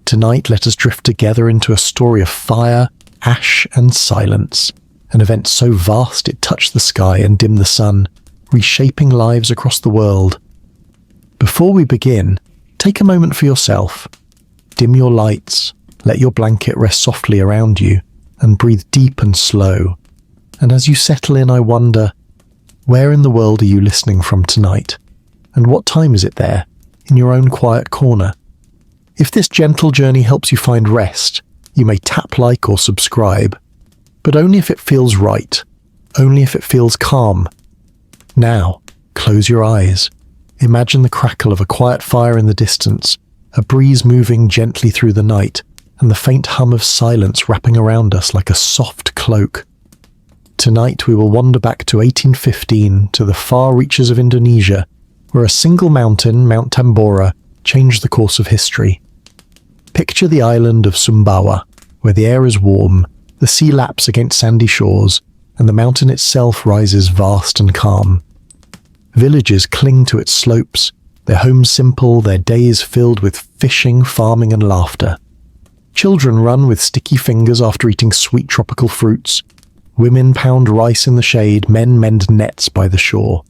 Tonight, let us drift together into a story of fire, ash, and silence, an event so vast it touched the sky and dimmed the sun, reshaping lives across the world. Before we begin, take a moment for yourself. Dim your lights, let your blanket rest softly around you, and breathe deep and slow. And as you settle in, I wonder, where in the world are you listening from tonight? And what time is it there, in your own quiet corner? If this gentle journey helps you find rest, you may tap like or subscribe, but only if it feels right, only if it feels calm. Now, close your eyes. Imagine the crackle of a quiet fire in the distance, a breeze moving gently through the night, and the faint hum of silence wrapping around us like a soft cloak. Tonight we will wander back to 1815, to the far reaches of Indonesia, where a single mountain, Mount Tambora, changed the course of history. Picture the island of Sumbawa, where the air is warm, the sea laps against sandy shores, and the mountain itself rises vast and calm. Villages cling to its slopes, their homes simple, their days filled with fishing, farming, and laughter. Children run with sticky fingers after eating sweet tropical fruits. Women pound rice in the shade, men mend nets by the shore.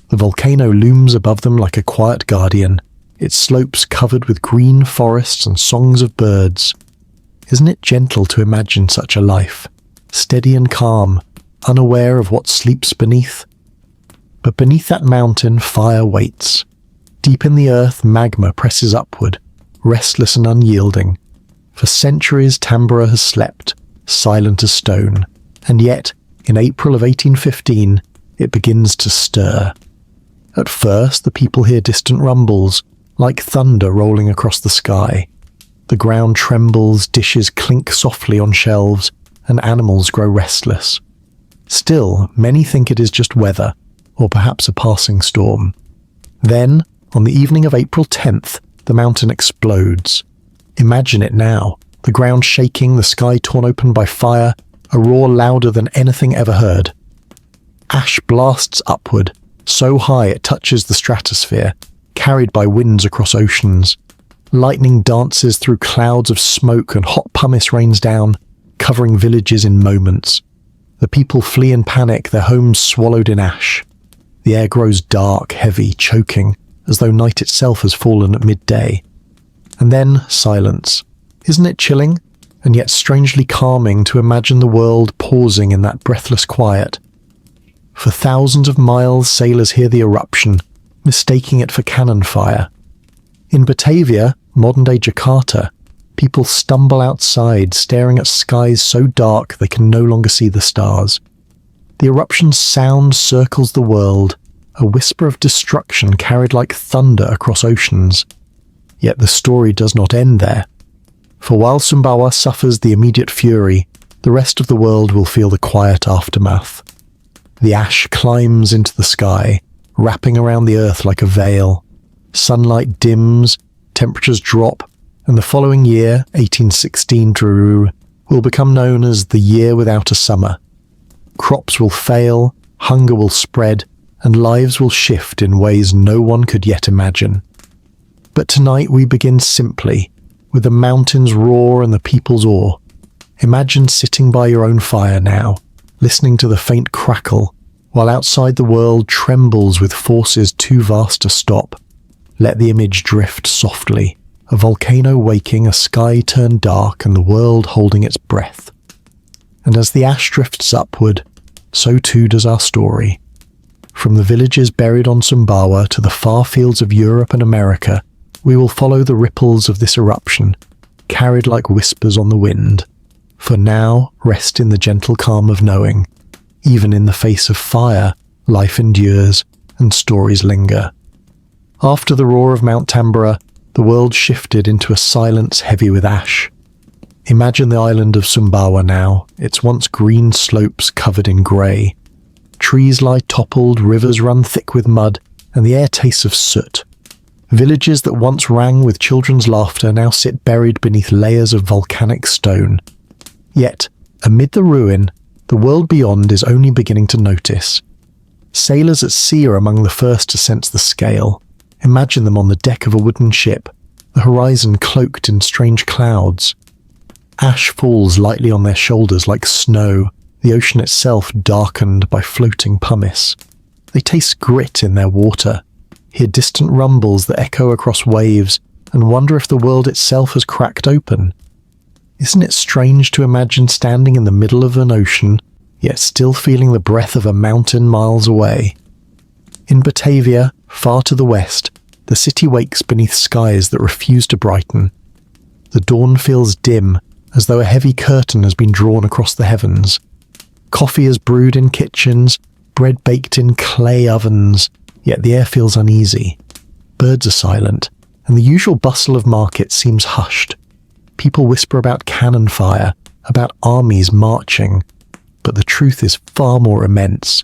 The volcano looms above them like a quiet guardian, its slopes covered with green forests and songs of birds. Isn't it gentle to imagine such a life, steady and calm, unaware of what sleeps beneath? But beneath that mountain, fire waits. Deep in the earth, magma presses upward, restless and unyielding. For centuries, Tambora has slept, silent as stone, and yet, in April of 1815, it begins to stir. At first, the people hear distant rumbles, like thunder rolling across the sky. The ground trembles, dishes clink softly on shelves, and animals grow restless. Still, many think it is just weather, or perhaps a passing storm. Then, on the evening of April 10th, the mountain explodes. Imagine it now, the ground shaking, the sky torn open by fire, a roar louder than anything ever heard. Ash blasts upward, so high it touches the stratosphere, carried by winds across oceans. Lightning dances through clouds of smoke and hot pumice rains down, covering villages in moments. The people flee in panic, their homes swallowed in ash. The air grows dark, heavy, choking, as though night itself has fallen at midday. And then silence. Isn't it chilling, and yet strangely calming to imagine the world pausing in that breathless quiet? For thousands of miles, sailors hear the eruption, mistaking it for cannon fire. In Batavia, modern-day Jakarta, people stumble outside, staring at skies so dark they can no longer see the stars. The eruption's sound circles the world, a whisper of destruction carried like thunder across oceans. Yet the story does not end there. For while Sumbawa suffers the immediate fury, the rest of the world will feel the quiet aftermath. The ash climbs into the sky, wrapping around the earth like a veil. Sunlight dims, temperatures drop, and the following year, 1816 will become known as the year without a summer. Crops will fail, hunger will spread, and lives will shift in ways no one could yet imagine. But tonight we begin simply, with the mountain's roar and the people's awe. Imagine sitting by your own fire now, listening to the faint crackle, while outside the world trembles with forces too vast to stop. Let the image drift softly, a volcano waking, a sky turned dark, and the world holding its breath. And as the ash drifts upward, so too does our story. From the villages buried on Sumbawa to the far fields of Europe and America, we will follow the ripples of this eruption, carried like whispers on the wind. For now, rest in the gentle calm of knowing, even in the face of fire, life endures and stories linger. After the roar of Mount Tambora, the world shifted into a silence heavy with ash. Imagine the island of Sumbawa now, its once green slopes covered in grey. Trees lie toppled, rivers run thick with mud, and the air tastes of soot. Villages that once rang with children's laughter now sit buried beneath layers of volcanic stone. Yet, amid the ruin, the world beyond is only beginning to notice. Sailors at sea are among the first to sense the scale. Imagine them on the deck of a wooden ship, the horizon cloaked in strange clouds. Ash falls lightly on their shoulders like snow, the ocean itself darkened by floating pumice. They taste grit in their water, hear distant rumbles that echo across waves, and wonder if the world itself has cracked open. Isn't it strange to imagine standing in the middle of an ocean, yet still feeling the breath of a mountain miles away? In Batavia, far to the west, the city wakes beneath skies that refuse to brighten. The dawn feels dim, as though a heavy curtain has been drawn across the heavens. Coffee is brewed in kitchens, bread baked in clay ovens, yet the air feels uneasy. Birds are silent, and the usual bustle of markets seems hushed. People whisper about cannon fire, about armies marching, but the truth is far more immense.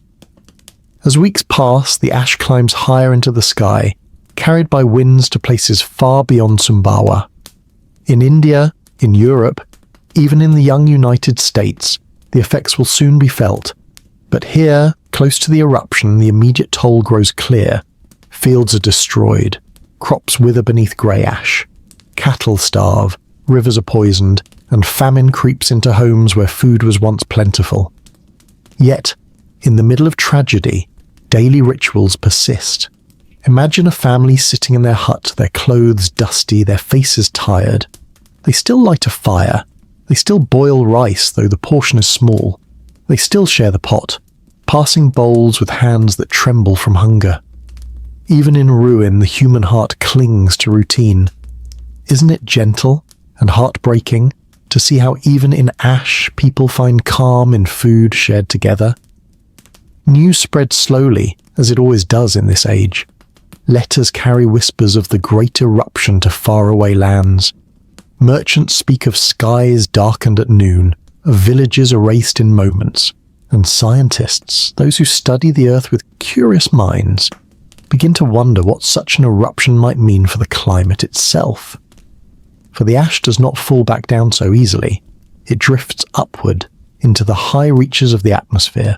As weeks pass, the ash climbs higher into the sky, carried by winds to places far beyond Sumbawa. In India, in Europe, even in the young United States, the effects will soon be felt. But here, close to the eruption, the immediate toll grows clear. Fields are destroyed, crops wither beneath grey ash, cattle starve, rivers are poisoned, and famine creeps into homes where food was once plentiful. Yet, in the middle of tragedy, daily rituals persist. Imagine a family sitting in their hut, their clothes dusty, their faces tired. They still light a fire. They still boil rice, though the portion is small. They still share the pot, passing bowls with hands that tremble from hunger. Even in ruin, the human heart clings to routine. Isn't it gentle and heartbreaking to see how even in ash people find calm in food shared together? News spreads slowly, as it always does in this age. Letters carry whispers of the great eruption to faraway lands. Merchants speak of skies darkened at noon, of villages erased in moments, and scientists, those who study the Earth with curious minds, begin to wonder what such an eruption might mean for the climate itself. For the ash does not fall back down so easily. It drifts upward into the high reaches of the atmosphere,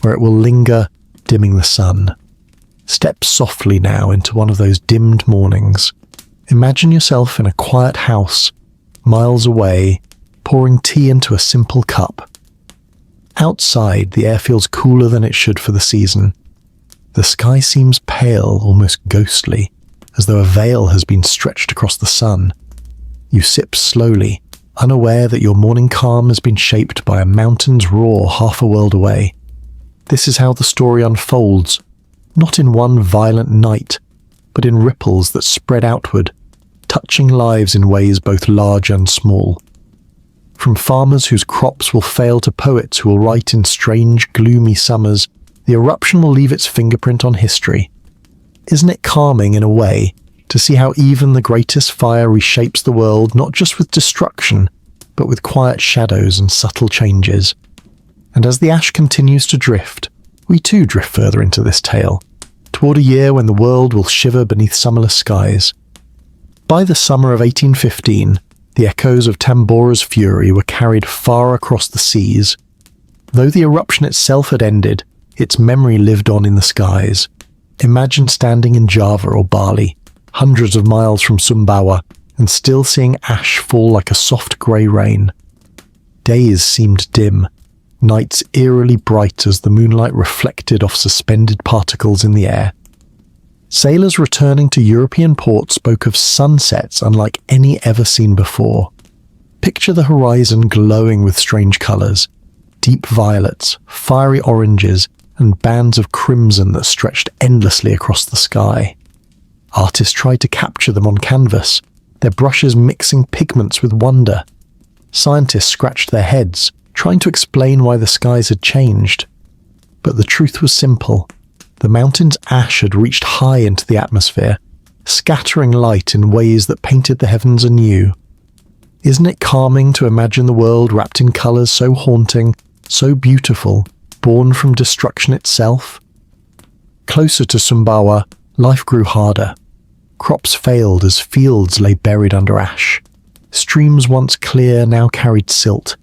where it will linger, dimming the sun. Step softly now into one of those dimmed mornings. Imagine yourself in a quiet house, miles away, pouring tea into a simple cup. Outside, the air feels cooler than it should for the season. The sky seems pale, almost ghostly, as though a veil has been stretched across the sun. You sip slowly, unaware that your morning calm has been shaped by a mountain's roar half a world away. This is how the story unfolds, not in one violent night, but in ripples that spread outward, touching lives in ways both large and small. From farmers whose crops will fail to poets who will write in strange, gloomy summers, the eruption will leave its fingerprint on history. Isn't it calming in a way to see how even the greatest fire reshapes the world not just with destruction, but with quiet shadows and subtle changes? And as the ash continues to drift, we too drift further into this tale, toward a year when the world will shiver beneath summerless skies. By the summer of 1815, the echoes of Tambora's fury were carried far across the seas. Though the eruption itself had ended, its memory lived on in the skies. Imagine standing in Java or Bali, hundreds of miles from Sumbawa, and still seeing ash fall like a soft grey rain. Days seemed dim, nights eerily bright as the moonlight reflected off suspended particles in the air. Sailors returning to European ports spoke of sunsets unlike any ever seen before. Picture the horizon glowing with strange colours, deep violets, fiery oranges, and bands of crimson that stretched endlessly across the sky. Artists tried to capture them on canvas, their brushes mixing pigments with wonder. Scientists scratched their heads, trying to explain why the skies had changed. But the truth was simple. The mountain's ash had reached high into the atmosphere, scattering light in ways that painted the heavens anew. Isn't it calming to imagine the world wrapped in colours so haunting, so beautiful, born from destruction itself? Closer to Sumbawa, life grew harder. Crops failed as fields lay buried under ash. Streams once clear now carried silt,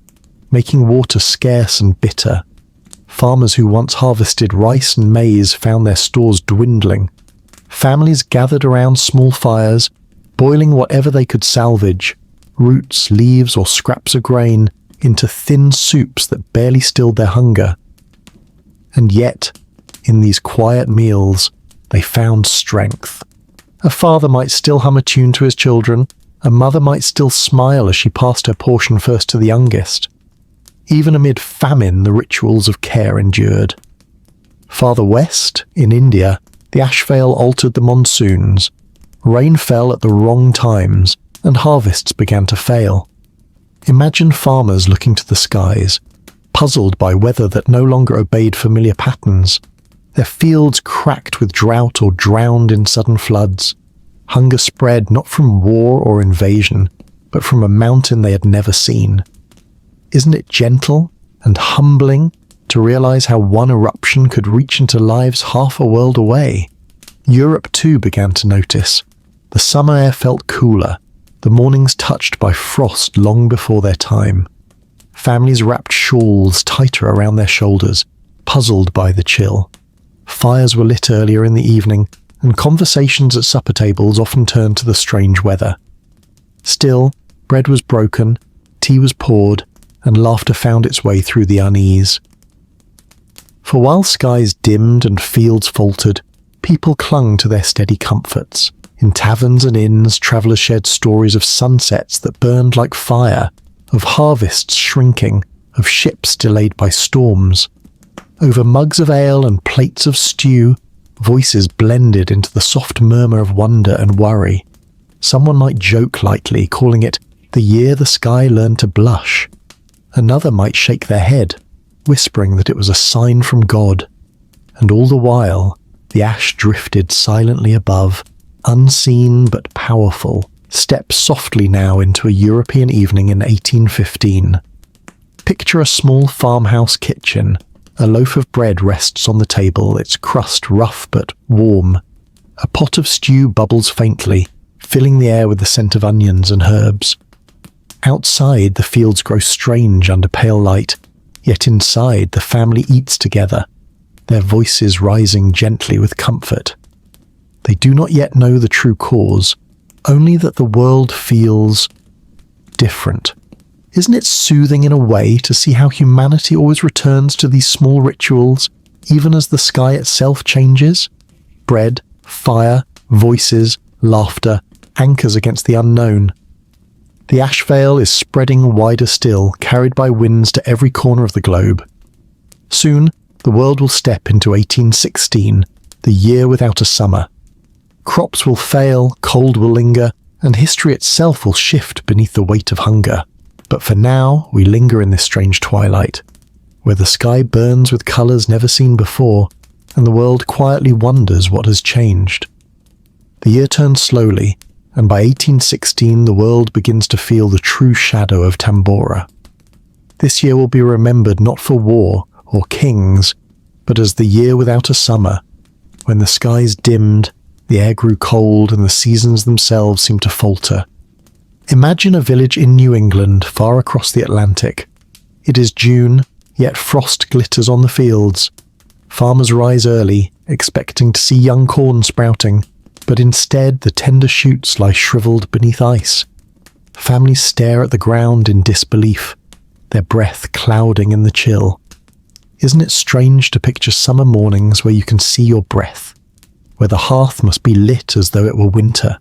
making water scarce and bitter. Farmers who once harvested rice and maize found their stores dwindling. Families gathered around small fires, boiling whatever they could salvage, roots, leaves, or scraps of grain, into thin soups that barely stilled their hunger. And yet, in these quiet meals, they found strength. A father might still hum a tune to his children, a mother might still smile as she passed her portion first to the youngest. Even amid famine, the rituals of care endured. Farther west, in India, the ash veil altered the monsoons. Rain fell at the wrong times, and harvests began to fail. Imagine farmers looking to the skies, puzzled by weather that no longer obeyed familiar patterns. Their fields cracked with drought or drowned in sudden floods. Hunger spread not from war or invasion, but from a mountain they had never seen. Isn't it gentle and humbling to realize how one eruption could reach into lives half a world away? Europe too began to notice. The summer air felt cooler, the mornings touched by frost long before their time. Families wrapped shawls tighter around their shoulders, puzzled by the chill. Fires were lit earlier in the evening, and conversations at supper tables often turned to the strange weather. Still, bread was broken, tea was poured, and laughter found its way through the unease. For while skies dimmed and fields faltered, people clung to their steady comforts. In taverns and inns, travellers shared stories of sunsets that burned like fire, of harvests shrinking, of ships delayed by storms. Over mugs of ale and plates of stew, voices blended into the soft murmur of wonder and worry. Someone might joke lightly, calling it the year the sky learned to blush. Another might shake their head, whispering that it was a sign from God. And all the while, the ash drifted silently above, unseen but powerful, steps softly now into a European evening in 1815. Picture a small farmhouse kitchen. A loaf of bread rests on the table, its crust rough but warm. A pot of stew bubbles faintly, filling the air with the scent of onions and herbs. Outside, the fields grow strange under pale light, yet inside the family eats together, their voices rising gently with comfort. They do not yet know the true cause, only that the world feels different. Isn't it soothing in a way to see how humanity always returns to these small rituals, even as the sky itself changes? Bread, fire, voices, laughter, anchors against the unknown. The ash veil is spreading wider still, carried by winds to every corner of the globe. Soon, the world will step into 1816, the year without a summer. Crops will fail, cold will linger, and history itself will shift beneath the weight of hunger. But for now, we linger in this strange twilight, where the sky burns with colours never seen before, and the world quietly wonders what has changed. The year turns slowly, and by 1816 the world begins to feel the true shadow of Tambora. This year will be remembered not for war or kings, but as the year without a summer, when the skies dimmed, the air grew cold, and the seasons themselves seemed to falter. Imagine a village in New England, far across the Atlantic. It is June, yet frost glitters on the fields. Farmers rise early, expecting to see young corn sprouting, but instead the tender shoots lie shriveled beneath ice. Families stare at the ground in disbelief, their breath clouding in the chill. Isn't it strange to picture summer mornings where you can see your breath, where the hearth must be lit as though it were winter?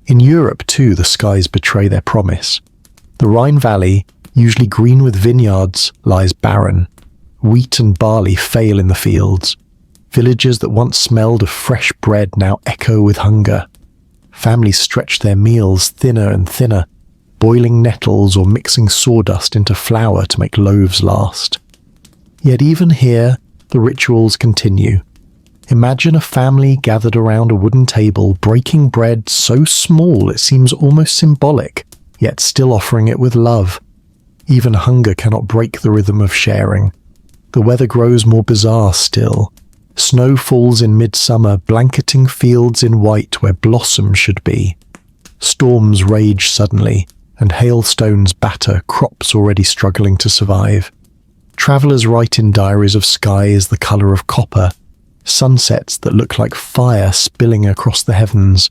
In Europe too, the skies betray their promise. The Rhine Valley, usually green with vineyards, lies barren. Wheat and barley fail in the fields. Villages that once smelled of fresh bread now echo with hunger. Families stretch their meals thinner and thinner, boiling nettles or mixing sawdust into flour to make loaves last. Yet even here, the rituals continue. Imagine a family gathered around a wooden table, breaking bread so small it seems almost symbolic, yet still offering it with love. Even hunger cannot break the rhythm of sharing. The weather grows more bizarre still. Snow falls in midsummer, blanketing fields in white where blossom should be. Storms rage suddenly, and hailstones batter crops already struggling to survive. Travellers write in diaries of skies the colour of copper, sunsets that look like fire spilling across the heavens.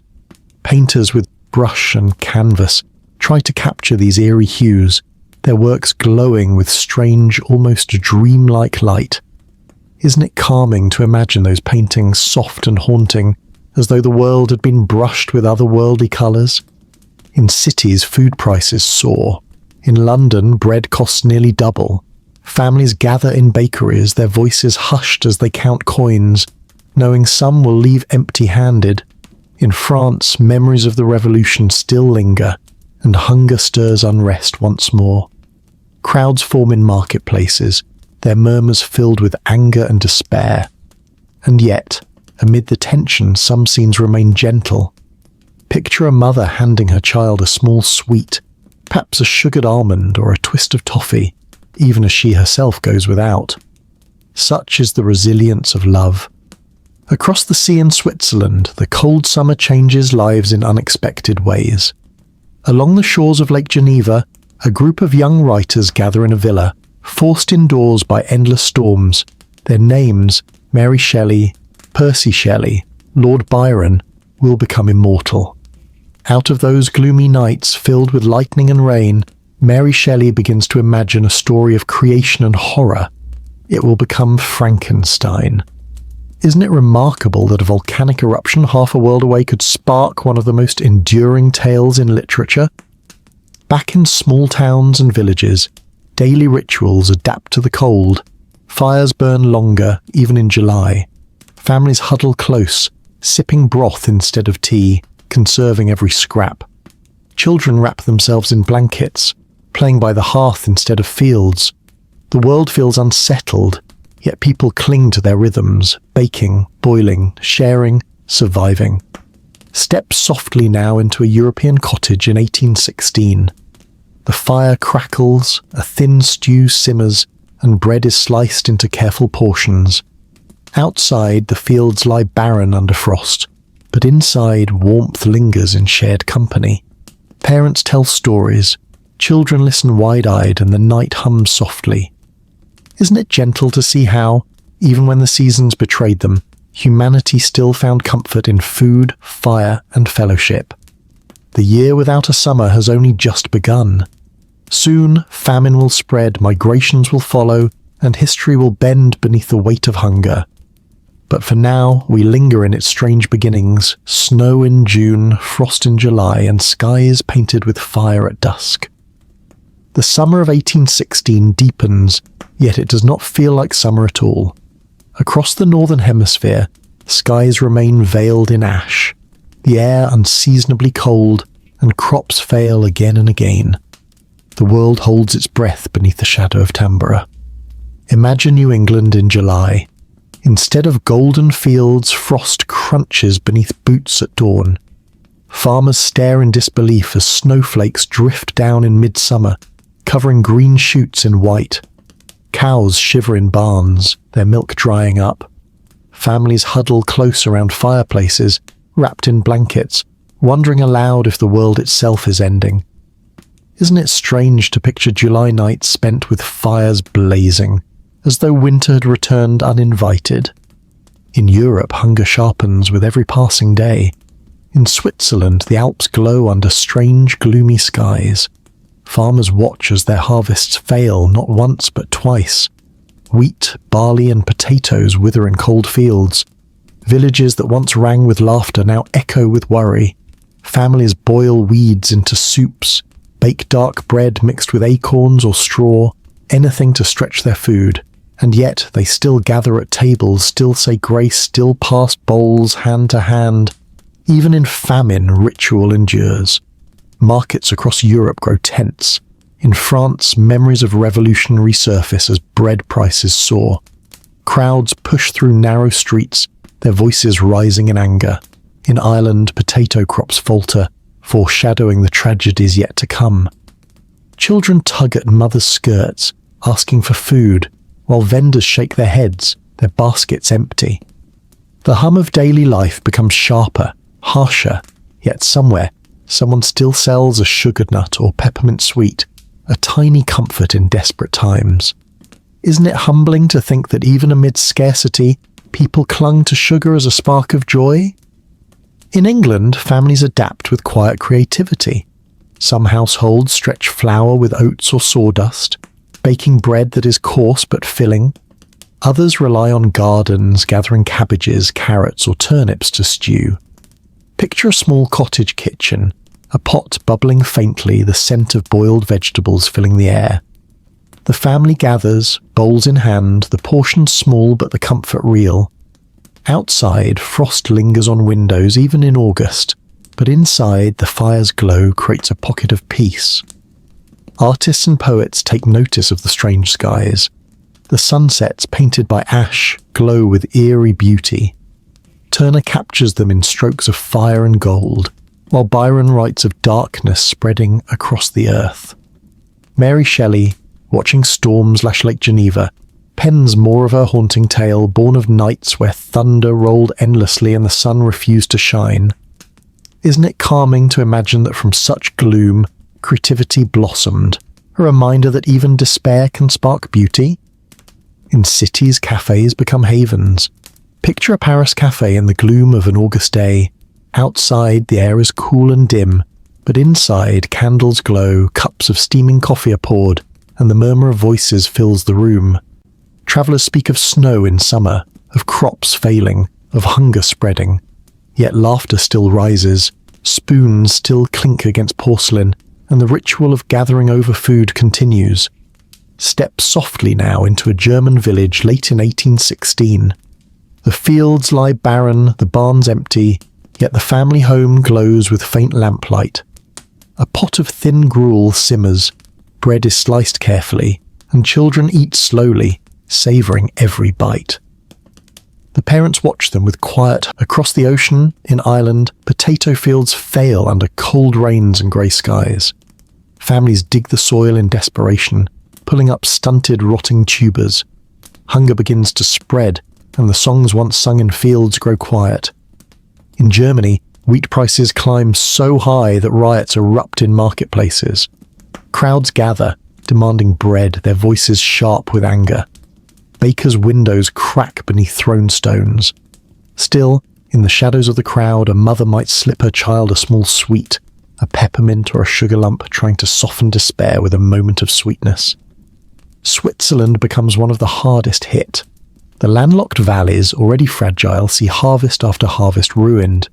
Painters with brush and canvas try to capture these eerie hues, their works glowing with strange, almost dreamlike light. Isn't it calming to imagine those paintings soft and haunting, as though the world had been brushed with otherworldly colours? In cities, food prices soar. In London, bread costs nearly double. Families gather in bakeries, their voices hushed as they count coins, knowing some will leave empty-handed. In France, memories of the revolution still linger, and hunger stirs unrest once more. Crowds form in marketplaces, their murmurs filled with anger and despair. And yet, amid the tension, some scenes remain gentle. Picture a mother handing her child a small sweet, perhaps a sugared almond or a twist of toffee, even as she herself goes without. Such is the resilience of love. Across the sea in Switzerland, the cold summer changes lives in unexpected ways. Along the shores of Lake Geneva, a group of young writers gather in a villa, forced indoors by endless storms. Their names, Mary Shelley, Percy Shelley, Lord Byron, will become immortal. Out of those gloomy nights filled with lightning and rain, Mary Shelley begins to imagine a story of creation and horror. It will become Frankenstein. Isn't it remarkable that a volcanic eruption half a world away could spark one of the most enduring tales in literature? Back in small towns and villages, daily rituals adapt to the cold. Fires burn longer, even in July. Families huddle close, sipping broth instead of tea, conserving every scrap. Children wrap themselves in blankets, playing by the hearth instead of fields. The world feels unsettled, yet people cling to their rhythms, baking, boiling, sharing, surviving. Step softly now into a European cottage in 1816. The fire crackles, a thin stew simmers, and bread is sliced into careful portions. Outside, the fields lie barren under frost, but inside, warmth lingers in shared company. Parents tell stories, children listen wide-eyed, and the night hums softly. Isn't it gentle to see how, even when the seasons betrayed them, humanity still found comfort in food, fire, and fellowship? The year without a summer has only just begun. Soon, famine will spread, migrations will follow, and history will bend beneath the weight of hunger. But for now, we linger in its strange beginnings, snow in June, frost in July, and skies painted with fire at dusk. The summer of 1816 deepens, yet it does not feel like summer at all. Across the northern hemisphere, skies remain veiled in ash, the air unseasonably cold, and crops fail again and again. The world holds its breath beneath the shadow of Tambora. Imagine New England in July. Instead of golden fields, frost crunches beneath boots at dawn. Farmers stare in disbelief as snowflakes drift down in midsummer, covering green shoots in white. Cows shiver in barns, their milk drying up. Families huddle close around fireplaces, wrapped in blankets, wondering aloud if the world itself is ending. Isn't it strange to picture July nights spent with fires blazing, as though winter had returned uninvited? In Europe, hunger sharpens with every passing day. In Switzerland, the Alps glow under strange, gloomy skies. Farmers watch as their harvests fail not once but twice. Wheat, barley, and potatoes wither in cold fields. Villages that once rang with laughter now echo with worry. Families boil weeds into soups, bake dark bread mixed with acorns or straw, anything to stretch their food. And yet they still gather at tables, still say grace, still pass bowls hand to hand. Even in famine, ritual endures. Markets across Europe grow tense. In France, memories of revolution resurface as bread prices soar. Crowds push through narrow streets, their voices rising in anger. In Ireland, potato crops falter, foreshadowing the tragedies yet to come. Children tug at mothers' skirts, asking for food, while vendors shake their heads, their baskets empty. The hum of daily life becomes sharper, harsher, yet somewhere, someone still sells a sugared nut or peppermint sweet, a tiny comfort in desperate times. Isn't it humbling to think that even amid scarcity, people clung to sugar as a spark of joy? In England, families adapt with quiet creativity. Some households stretch flour with oats or sawdust, baking bread that is coarse but filling. Others rely on gardens, gathering cabbages, carrots, or turnips to stew. Picture a small cottage kitchen, a pot bubbling faintly, the scent of boiled vegetables filling the air. The family gathers, bowls in hand, the portions small but the comfort real. Outside, frost lingers on windows even in August, but inside the fire's glow creates a pocket of peace. Artists and poets take notice of the strange skies. The sunsets painted by ash glow with eerie beauty. Turner captures them in strokes of fire and gold, while Byron writes of darkness spreading across the earth. Mary Shelley, watching storms lash Lake Geneva, pens more of her haunting tale, born of nights where thunder rolled endlessly and the sun refused to shine. Isn't it calming to imagine that from such gloom, creativity blossomed, a reminder that even despair can spark beauty? In cities, cafes become havens. Picture a Paris cafe in the gloom of an August day. Outside, the air is cool and dim, but inside, candles glow, cups of steaming coffee are poured, and the murmur of voices fills the room. Travellers speak of snow in summer, of crops failing, of hunger spreading. Yet laughter still rises, spoons still clink against porcelain, and the ritual of gathering over food continues. Step softly now into a German village late in 1816. The fields lie barren, the barns empty, yet the family home glows with faint lamplight. A pot of thin gruel simmers, bread is sliced carefully, and children eat slowly, savouring every bite. The parents watch them with quiet. Across the ocean, in Ireland, potato fields fail under cold rains and grey skies. Families dig the soil in desperation, pulling up stunted, rotting tubers. Hunger begins to spread, and the songs once sung in fields grow quiet. In Germany, wheat prices climb so high that riots erupt in marketplaces. Crowds gather, demanding bread, their voices sharp with anger. Bakers' windows crack beneath thrown stones. Still, in the shadows of the crowd, a mother might slip her child a small sweet, a peppermint or a sugar lump, trying to soften despair with a moment of sweetness. Switzerland becomes one of the hardest hit. The landlocked valleys, already fragile, see harvest after harvest ruined.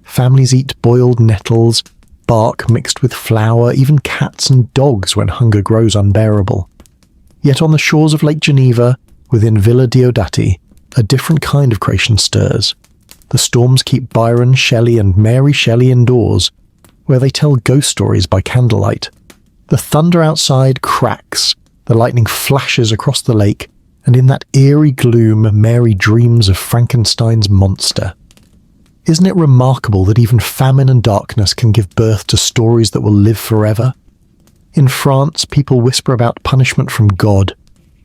Families eat boiled nettles, bark mixed with flour, even cats and dogs when hunger grows unbearable. Yet on the shores of Lake Geneva, within Villa Diodati, a different kind of creation stirs. The storms keep Byron, Shelley and Mary Shelley indoors, where they tell ghost stories by candlelight. The thunder outside cracks, the lightning flashes across the lake, and in that eerie gloom Mary dreams of Frankenstein's monster. Isn't it remarkable that even famine and darkness can give birth to stories that will live forever? In France, people whisper about punishment from God.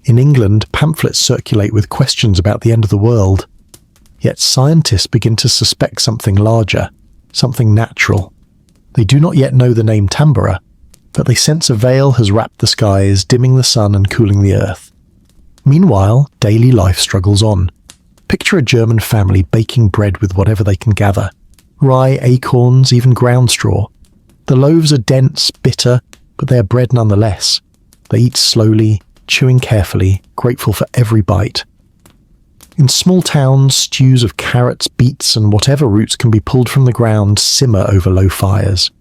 In England, pamphlets circulate with questions about the end of the world. Yet scientists begin to suspect something larger, something natural. They do not yet know the name Tambora, but they sense a veil has wrapped the skies, dimming the sun and cooling the earth. Meanwhile, daily life struggles on. Picture a German family baking bread with whatever they can gather. Rye, acorns, even ground straw. The loaves are dense, bitter, but they are bread nonetheless. They eat slowly, chewing carefully, grateful for every bite. In small towns, stews of carrots, beets, and whatever roots can be pulled from the ground simmer over low fires.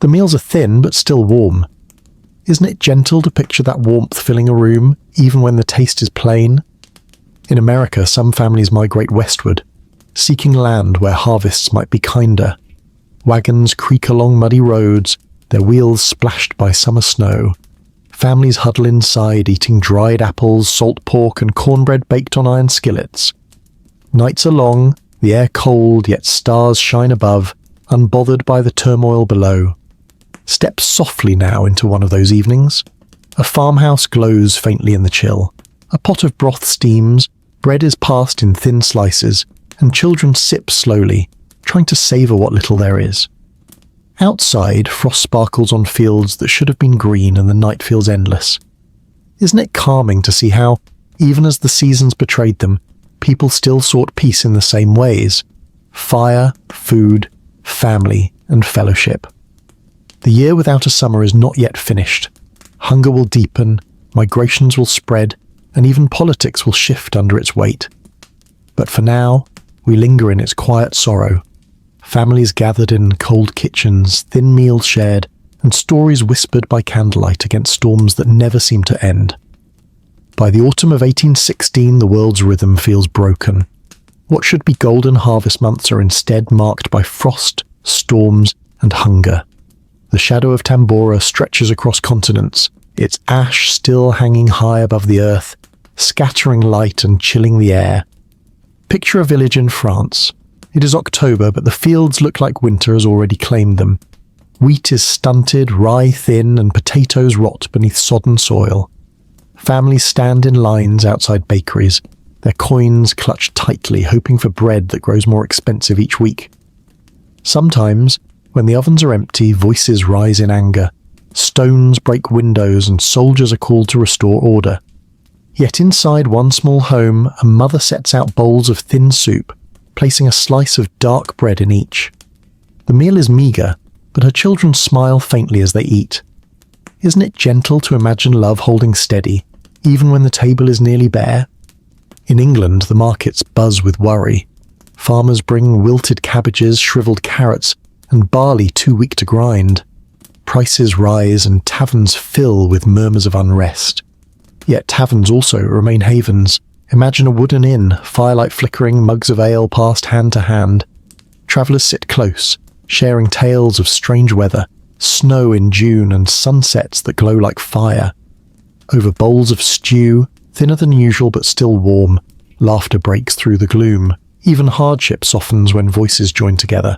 The meals are thin, but still warm. Isn't it gentle to picture that warmth filling a room, even when the taste is plain? In America, some families migrate westward, seeking land where harvests might be kinder. Wagons creak along muddy roads, their wheels splashed by summer snow. Families huddle inside, eating dried apples, salt pork, and cornbread baked on iron skillets. Nights are long, the air cold, yet stars shine above, unbothered by the turmoil below. Step softly now into one of those evenings. A farmhouse glows faintly in the chill. A pot of broth steams, bread is passed in thin slices, and children sip slowly, trying to savour what little there is. Outside, frost sparkles on fields that should have been green and the night feels endless. Isn't it calming to see how, even as the seasons betrayed them, people still sought peace in the same ways? fire, food, family, and fellowship. The year without a summer is not yet finished. Hunger will deepen, migrations will spread, and even politics will shift under its weight. But for now, we linger in its quiet sorrow. Families gathered in cold kitchens, thin meals shared, and stories whispered by candlelight against storms that never seem to end. By the autumn of 1816, the world's rhythm feels broken. What should be golden harvest months are instead marked by frost, storms, and hunger. The shadow of Tambora stretches across continents, its ash still hanging high above the earth, scattering light and chilling the air. Picture a village in France. It is October, but the fields look like winter has already claimed them. Wheat is stunted, rye thin, and potatoes rot beneath sodden soil. Families stand in lines outside bakeries, their coins clutched tightly, hoping for bread that grows more expensive each week. Sometimes, when the ovens are empty, voices rise in anger. Stones break windows and soldiers are called to restore order. Yet inside one small home, a mother sets out bowls of thin soup, placing a slice of dark bread in each. The meal is meagre, but her children smile faintly as they eat. Isn't it gentle to imagine love holding steady, even when the table is nearly bare? In England, the markets buzz with worry. Farmers bring wilted cabbages, shriveled carrots, and barley too weak to grind. Prices rise and taverns fill with murmurs of unrest. Yet taverns also remain havens. Imagine a wooden inn, firelight flickering, mugs of ale passed hand to hand. Travellers sit close, sharing tales of strange weather, snow in June and sunsets that glow like fire. Over bowls of stew, thinner than usual but still warm, laughter breaks through the gloom. Even hardship softens when voices join together.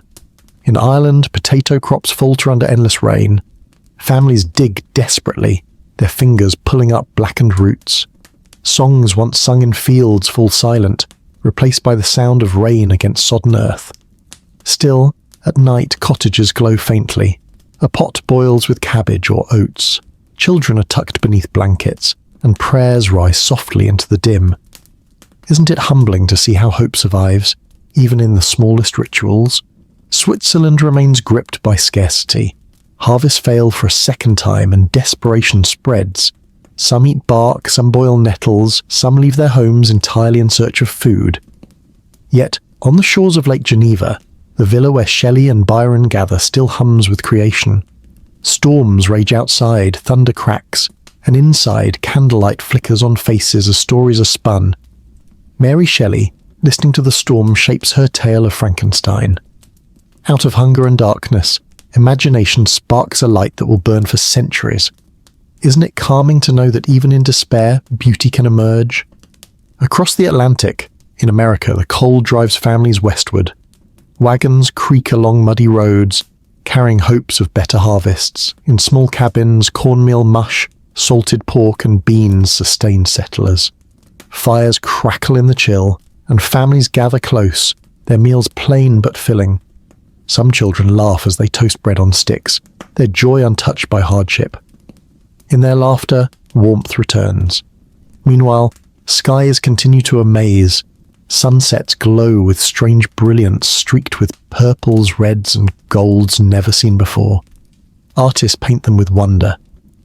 In Ireland, potato crops falter under endless rain. Families dig desperately, their fingers pulling up blackened roots. Songs once sung in fields fall silent, replaced by the sound of rain against sodden earth. Still, at night cottages glow faintly. A pot boils with cabbage or oats. Children are tucked beneath blankets, and prayers rise softly into the dim. Isn't it humbling to see how hope survives, even in the smallest rituals? Switzerland remains gripped by scarcity. Harvests fail for a second time and desperation spreads. Some eat bark, some boil nettles, some leave their homes entirely in search of food. Yet, on the shores of Lake Geneva, the villa where Shelley and Byron gather still hums with creation. Storms rage outside, thunder cracks, and inside candlelight flickers on faces as stories are spun. Mary Shelley, listening to the storm, shapes her tale of Frankenstein. Out of hunger and darkness, imagination sparks a light that will burn for centuries. Isn't it calming to know that even in despair, beauty can emerge? Across the Atlantic, in America, the cold drives families westward. Wagons creak along muddy roads, carrying hopes of better harvests. In small cabins, cornmeal mush, salted pork and beans sustain settlers. Fires crackle in the chill, and families gather close, their meals plain but filling. Some children laugh as they toast bread on sticks, their joy untouched by hardship. In their laughter, warmth returns. Meanwhile, skies continue to amaze. Sunsets glow with strange brilliance streaked with purples, reds, and golds never seen before. Artists paint them with wonder.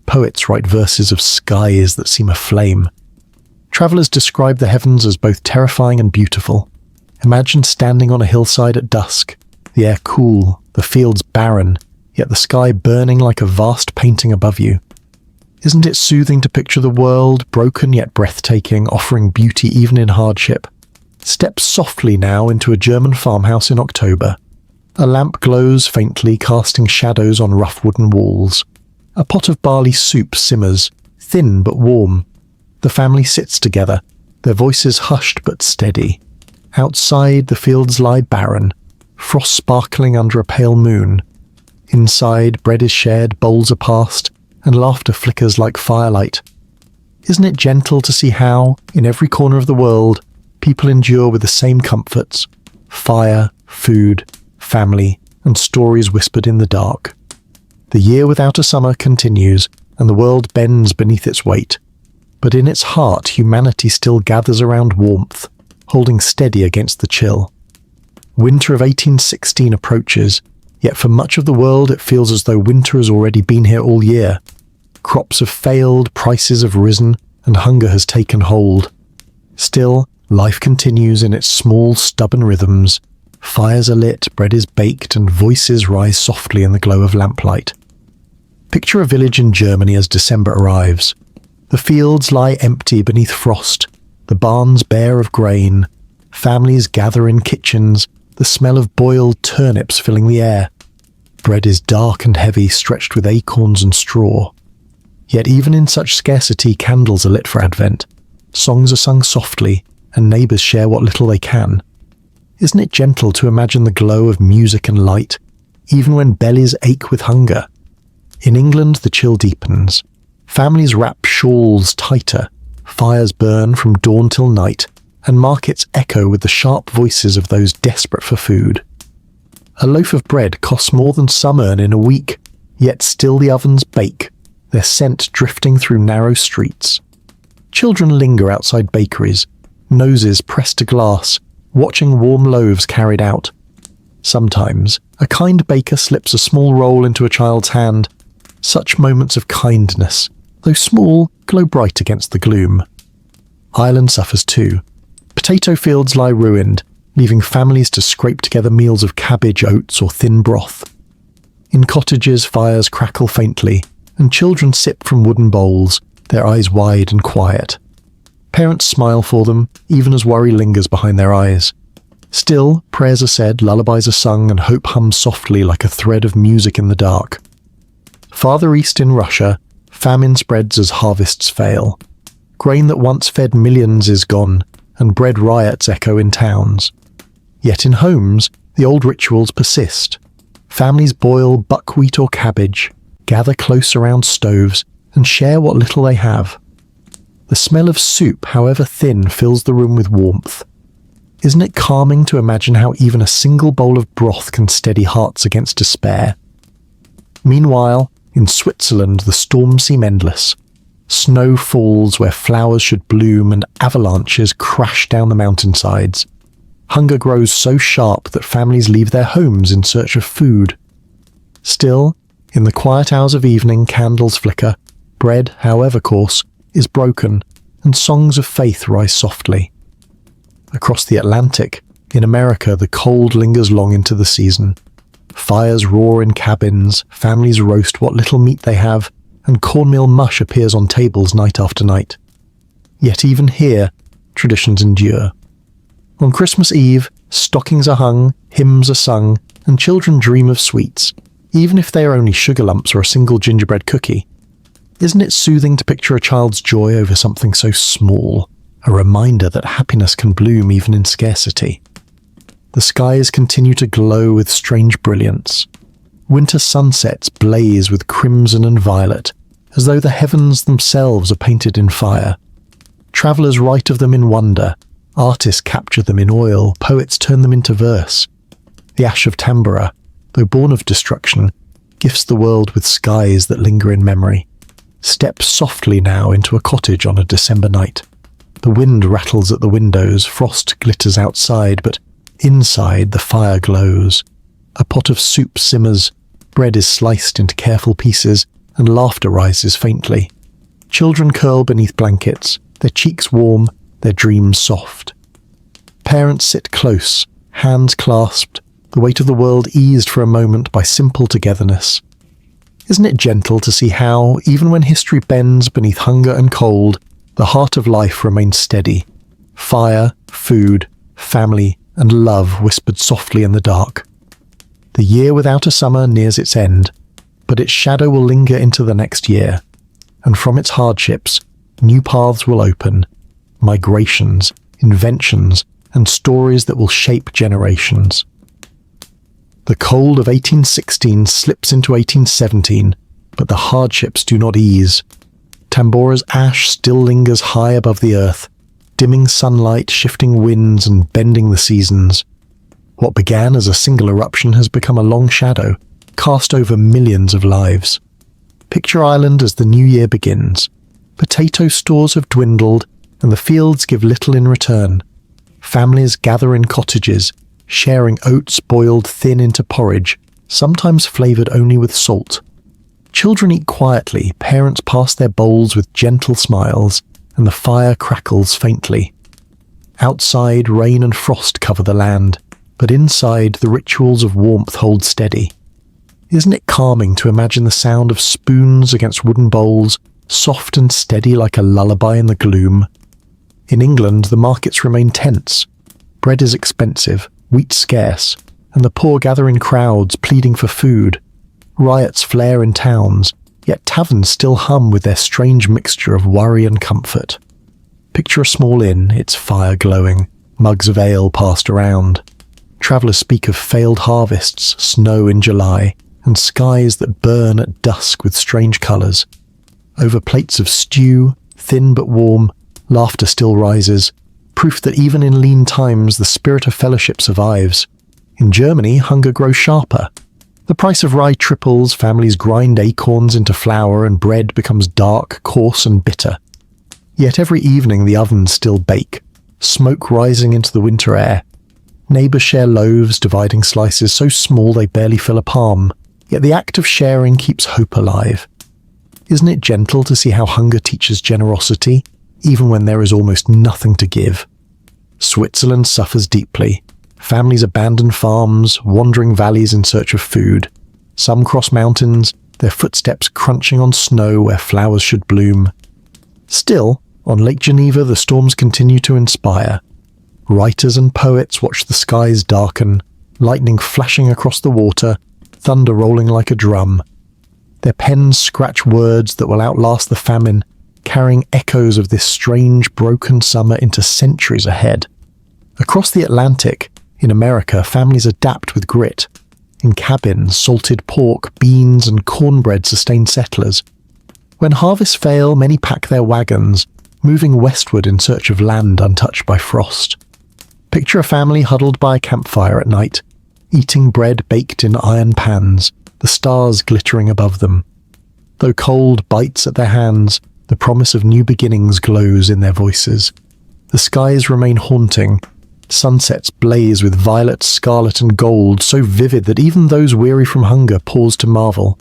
Poets write verses of skies that seem aflame. Travellers describe the heavens as both terrifying and beautiful. Imagine standing on a hillside at dusk, the air cool, the fields barren, yet the sky burning like a vast painting above you. Isn't it soothing to picture the world, broken yet breathtaking, offering beauty even in hardship? Step softly now into a German farmhouse in October. A lamp glows faintly, casting shadows on rough wooden walls. A pot of barley soup simmers, thin but warm. The family sits together, their voices hushed but steady. Outside, the fields lie barren, frost sparkling under a pale moon. Inside, bread is shared, bowls are passed, and laughter flickers like firelight. Isn't it gentle to see how, in every corner of the world, people endure with the same comforts: fire, food, family, and stories whispered in the dark? The year without a summer continues, and the world bends beneath its weight. But in its heart, humanity still gathers around warmth, holding steady against the chill. Winter of 1816 approaches, yet for much of the world it feels as though winter has already been here all year. Crops have failed, prices have risen, and hunger has taken hold. Still, life continues in its small, stubborn rhythms. Fires are lit, bread is baked, and voices rise softly in the glow of lamplight. Picture a village in Germany as December arrives. The fields lie empty beneath frost, the barns bare of grain. Families gather in kitchens, the smell of boiled turnips filling the air. Bread is dark and heavy, stretched with acorns and straw. Yet even in such scarcity, candles are lit for Advent. Songs are sung softly, and neighbours share what little they can. Isn't it gentle to imagine the glow of music and light, even when bellies ache with hunger? In England, the chill deepens. Families wrap shawls tighter, fires burn from dawn till night, and markets echo with the sharp voices of those desperate for food. A loaf of bread costs more than some earn in a week, yet still the ovens bake, their scent drifting through narrow streets. Children linger outside bakeries, noses pressed to glass, watching warm loaves carried out. Sometimes, a kind baker slips a small roll into a child's hand. Such moments of kindness, though small, glow bright against the gloom. Ireland suffers too. Potato fields lie ruined, leaving families to scrape together meals of cabbage, oats, or thin broth. In cottages, fires crackle faintly, and children sip from wooden bowls, their eyes wide and quiet. Parents smile for them, even as worry lingers behind their eyes. Still, prayers are said, lullabies are sung, and hope hums softly like a thread of music in the dark. Farther east in Russia, famine spreads as harvests fail. Grain that once fed millions is gone, and bread riots echo in towns. Yet in homes, the old rituals persist. Families boil buckwheat or cabbage, gather close around stoves, and share what little they have. The smell of soup, however thin, fills the room with warmth. Isn't it calming to imagine how even a single bowl of broth can steady hearts against despair? Meanwhile, in Switzerland, the storms seem endless. Snow falls where flowers should bloom and avalanches crash down the mountainsides. Hunger grows so sharp that families leave their homes in search of food. Still, in the quiet hours of evening, candles flicker, bread, however coarse, is broken, and songs of faith rise softly. Across the Atlantic, in America, the cold lingers long into the season. Fires roar in cabins, families roast what little meat they have, and cornmeal mush appears on tables night after night. Yet even here, traditions endure. On Christmas Eve, stockings are hung, hymns are sung, and children dream of sweets, even if they are only sugar lumps or a single gingerbread cookie. Isn't it soothing to picture a child's joy over something so small, a reminder that happiness can bloom even in scarcity? The skies continue to glow with strange brilliance. Winter sunsets blaze with crimson and violet, as though the heavens themselves are painted in fire. Travellers write of them in wonder, artists capture them in oil, poets turn them into verse. The ash of Tambora, though born of destruction, gifts the world with skies that linger in memory. Step softly now into a cottage on a December night. The wind rattles at the windows, frost glitters outside, but inside the fire glows. A pot of soup simmers, bread is sliced into careful pieces, and laughter rises faintly. Children curl beneath blankets, their cheeks warm, their dreams soft. Parents sit close, hands clasped, the weight of the world eased for a moment by simple togetherness. Isn't it gentle to see how, even when history bends beneath hunger and cold, the heart of life remains steady? Fire, food, family, and love whispered softly in the dark. The year without a summer nears its end, but its shadow will linger into the next year, and from its hardships, new paths will open, migrations, inventions, and stories that will shape generations. The cold of 1816 slips into 1817, but the hardships do not ease. Tambora's ash still lingers high above the earth, dimming sunlight, shifting winds, and bending the seasons. What began as a single eruption has become a long shadow, cast over millions of lives. Picture Ireland as the new year begins. Potato stores have dwindled, and the fields give little in return. Families gather in cottages, sharing oats boiled thin into porridge, sometimes flavoured only with salt. Children eat quietly, parents pass their bowls with gentle smiles, and the fire crackles faintly. Outside, rain and frost cover the land, but inside the rituals of warmth hold steady. Isn't it calming to imagine the sound of spoons against wooden bowls, soft and steady like a lullaby in the gloom? In England, the markets remain tense. Bread is expensive, wheat scarce, and the poor gather in crowds pleading for food. Riots flare in towns, yet taverns still hum with their strange mixture of worry and comfort. Picture a small inn, its fire glowing, mugs of ale passed around. Travellers speak of failed harvests, snow in July, and skies that burn at dusk with strange colours. Over plates of stew, thin but warm, laughter still rises, proof that even in lean times the spirit of fellowship survives. In Germany, hunger grows sharper. The price of rye triples, families grind acorns into flour, and bread becomes dark, coarse and bitter. Yet every evening the ovens still bake, smoke rising into the winter air. Neighbours share loaves, dividing slices so small they barely fill a palm, yet the act of sharing keeps hope alive. Isn't it gentle to see how hunger teaches generosity, even when there is almost nothing to give? Switzerland suffers deeply. Families abandon farms, wandering valleys in search of food. Some cross mountains, their footsteps crunching on snow where flowers should bloom. Still, on Lake Geneva the storms continue to inspire. Writers and poets watch the skies darken, lightning flashing across the water, thunder rolling like a drum. Their pens scratch words that will outlast the famine, carrying echoes of this strange, broken summer into centuries ahead. Across the Atlantic, in America, families adapt with grit. In cabins, salted pork, beans, and cornbread sustain settlers. When harvests fail, many pack their wagons, moving westward in search of land untouched by frost. Picture a family huddled by a campfire at night, eating bread baked in iron pans, the stars glittering above them. Though cold bites at their hands, the promise of new beginnings glows in their voices. The skies remain haunting. Sunsets blaze with violet, scarlet and gold, so vivid that even those weary from hunger pause to marvel.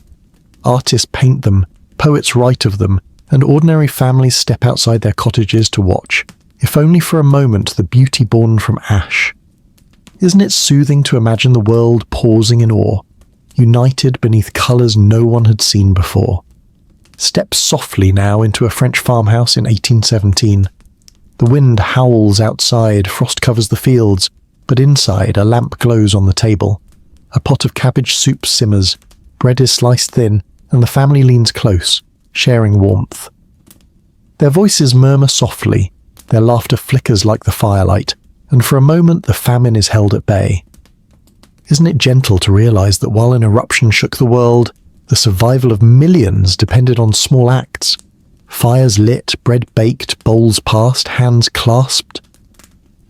Artists paint them, poets write of them, and ordinary families step outside their cottages to watch, if only for a moment, the beauty born from ash. Isn't it soothing to imagine the world pausing in awe, united beneath colours no one had seen before? Step softly now into a French farmhouse in 1817. The wind howls outside, frost covers the fields, but inside a lamp glows on the table. A pot of cabbage soup simmers, bread is sliced thin, and the family leans close, sharing warmth. Their voices murmur softly, their laughter flickers like the firelight, and for a moment the famine is held at bay. Isn't it gentle to realise that while an eruption shook the world, the survival of millions depended on small acts? Fires lit, bread baked, bowls passed, hands clasped.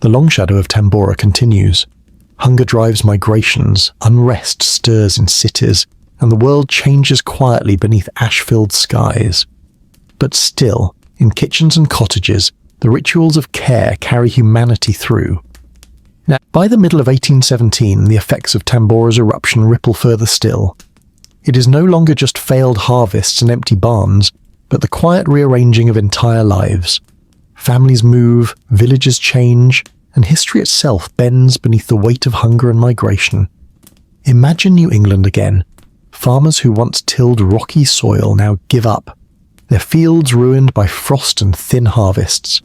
The long shadow of Tambora continues. Hunger drives migrations, unrest stirs in cities, and the world changes quietly beneath ash-filled skies. But still, in kitchens and cottages, the rituals of care carry humanity through. Now, by the middle of 1817, the effects of Tambora's eruption ripple further still. It is no longer just failed harvests and empty barns, but the quiet rearranging of entire lives. Families move, villages change, and history itself bends beneath the weight of hunger and migration. Imagine New England again. Farmers who once tilled rocky soil now give up, their fields ruined by frost and thin harvests.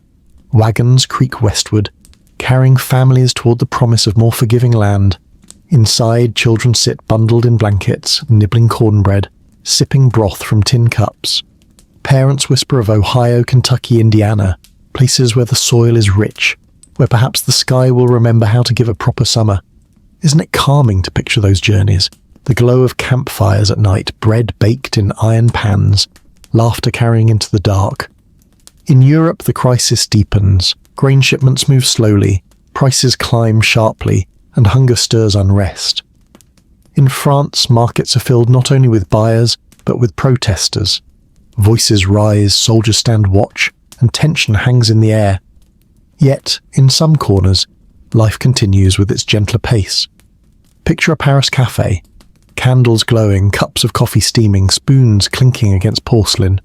Wagons creak westward, carrying families toward the promise of more forgiving land. Inside, children sit bundled in blankets, nibbling cornbread, sipping broth from tin cups. Parents whisper of Ohio, Kentucky, Indiana, places where the soil is rich, where perhaps the sky will remember how to give a proper summer. Isn't it calming to picture those journeys? The glow of campfires at night, bread baked in iron pans, laughter carrying into the dark. In Europe, the crisis deepens. Grain shipments move slowly, prices climb sharply, and hunger stirs unrest. In France, markets are filled not only with buyers, but with protesters. Voices rise, soldiers stand watch, and tension hangs in the air. Yet, in some corners, life continues with its gentler pace. Picture a Paris cafe. Candles glowing, cups of coffee steaming, spoons clinking against porcelain.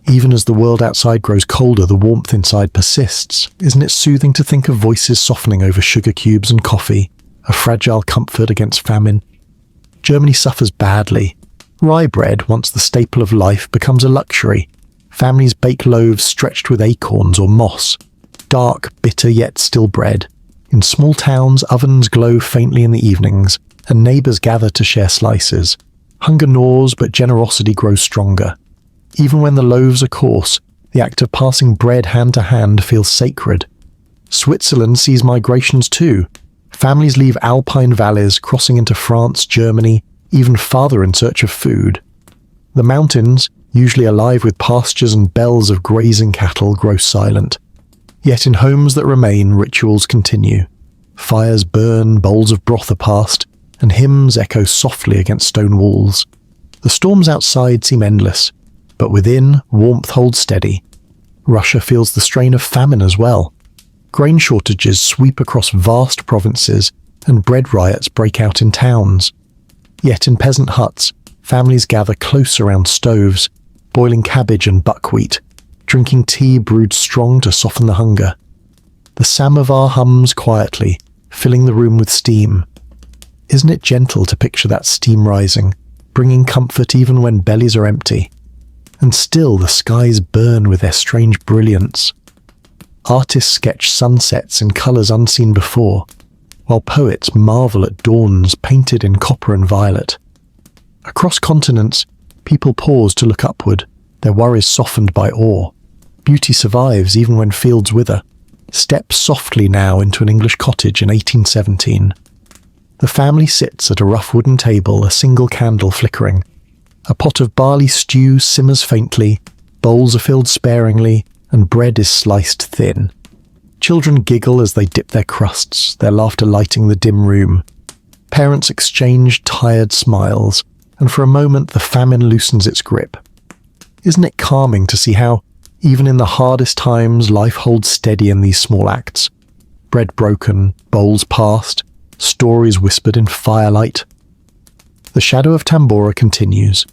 Even as the world outside grows colder, the warmth inside persists. Isn't it soothing to think of voices softening over sugar cubes and coffee, a fragile comfort against famine? Germany suffers badly. Rye bread, once the staple of life, becomes a luxury. Families bake loaves stretched with acorns or moss. Dark, bitter yet still bread. In small towns, ovens glow faintly in the evenings, and neighbours gather to share slices. Hunger gnaws, but generosity grows stronger. Even when the loaves are coarse, the act of passing bread hand to hand feels sacred. Switzerland sees migrations too. Families leave alpine valleys, crossing into France, Germany, even farther in search of food. The mountains, usually alive with pastures and bells of grazing cattle, grow silent. Yet in homes that remain, rituals continue. Fires burn, bowls of broth are passed, and hymns echo softly against stone walls. The storms outside seem endless, but within, warmth holds steady. Russia feels the strain of famine as well. Grain shortages sweep across vast provinces, and bread riots break out in towns. Yet in peasant huts, families gather close around stoves, boiling cabbage and buckwheat, drinking tea brewed strong to soften the hunger. The samovar hums quietly, filling the room with steam. Isn't it gentle to picture that steam rising, bringing comfort even when bellies are empty? And still the skies burn with their strange brilliance. Artists sketch sunsets in colours unseen before, while poets marvel at dawns painted in copper and violet. Across continents, people pause to look upward, their worries softened by awe. Beauty survives even when fields wither. Step softly now into an English cottage in 1817. The family sits at a rough wooden table, a single candle flickering. A pot of barley stew simmers faintly, bowls are filled sparingly, and bread is sliced thin. Children giggle as they dip their crusts, their laughter lighting the dim room. Parents exchange tired smiles, and for a moment the famine loosens its grip. Isn't it calming to see how, even in the hardest times, life holds steady in these small acts? Bread broken, bowls passed, stories whispered in firelight. The shadow of Tambora continues,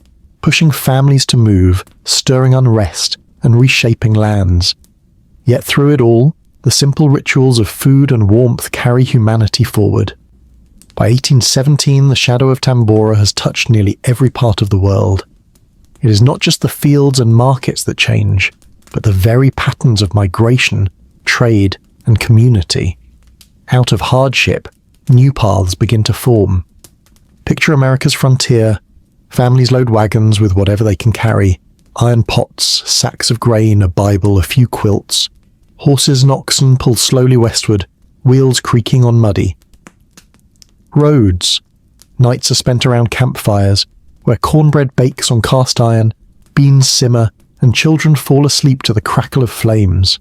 pushing families to move, stirring unrest, and reshaping lands. Yet through it all, the simple rituals of food and warmth carry humanity forward. By 1817, the shadow of Tambora has touched nearly every part of the world. It is not just the fields and markets that change, but the very patterns of migration, trade, and community. Out of hardship, new paths begin to form. Picture America's frontier. Families load wagons with whatever they can carry. Iron pots, sacks of grain, a Bible, a few quilts. Horses and oxen pull slowly westward, wheels creaking on muddy. Roads. Nights are spent around campfires, where cornbread bakes on cast iron, beans simmer, and children fall asleep to the crackle of flames.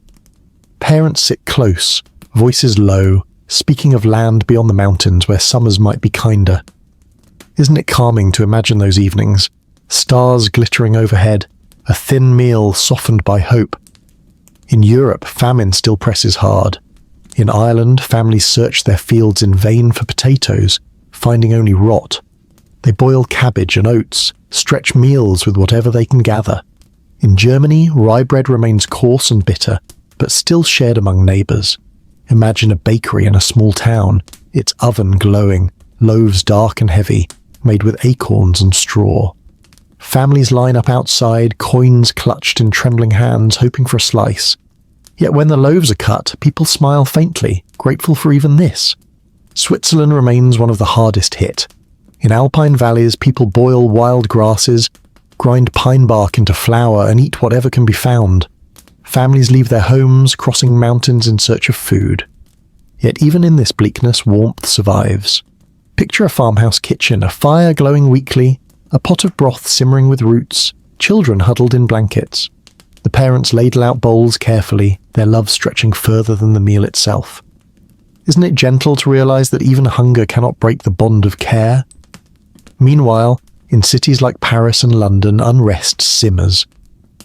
Parents sit close, voices low, speaking of land beyond the mountains where summers might be kinder. Isn't it calming to imagine those evenings? Stars glittering overhead, a thin meal softened by hope. In Europe, famine still presses hard. In Ireland, families search their fields in vain for potatoes, finding only rot. They boil cabbage and oats, stretch meals with whatever they can gather. In Germany, rye bread remains coarse and bitter, but still shared among neighbours. Imagine a bakery in a small town, its oven glowing, loaves dark and heavy, made with acorns and straw. Families line up outside, coins clutched in trembling hands, hoping for a slice. Yet when the loaves are cut, people smile faintly, grateful for even this. Switzerland remains one of the hardest hit. In alpine valleys, people boil wild grasses, grind pine bark into flour, and eat whatever can be found. Families leave their homes, crossing mountains in search of food. Yet even in this bleakness, warmth survives. Picture a farmhouse kitchen, a fire glowing weakly, a pot of broth simmering with roots, children huddled in blankets. The parents ladle out bowls carefully, their love stretching further than the meal itself. Isn't it gentle to realize that even hunger cannot break the bond of care? Meanwhile, in cities like Paris and London, unrest simmers.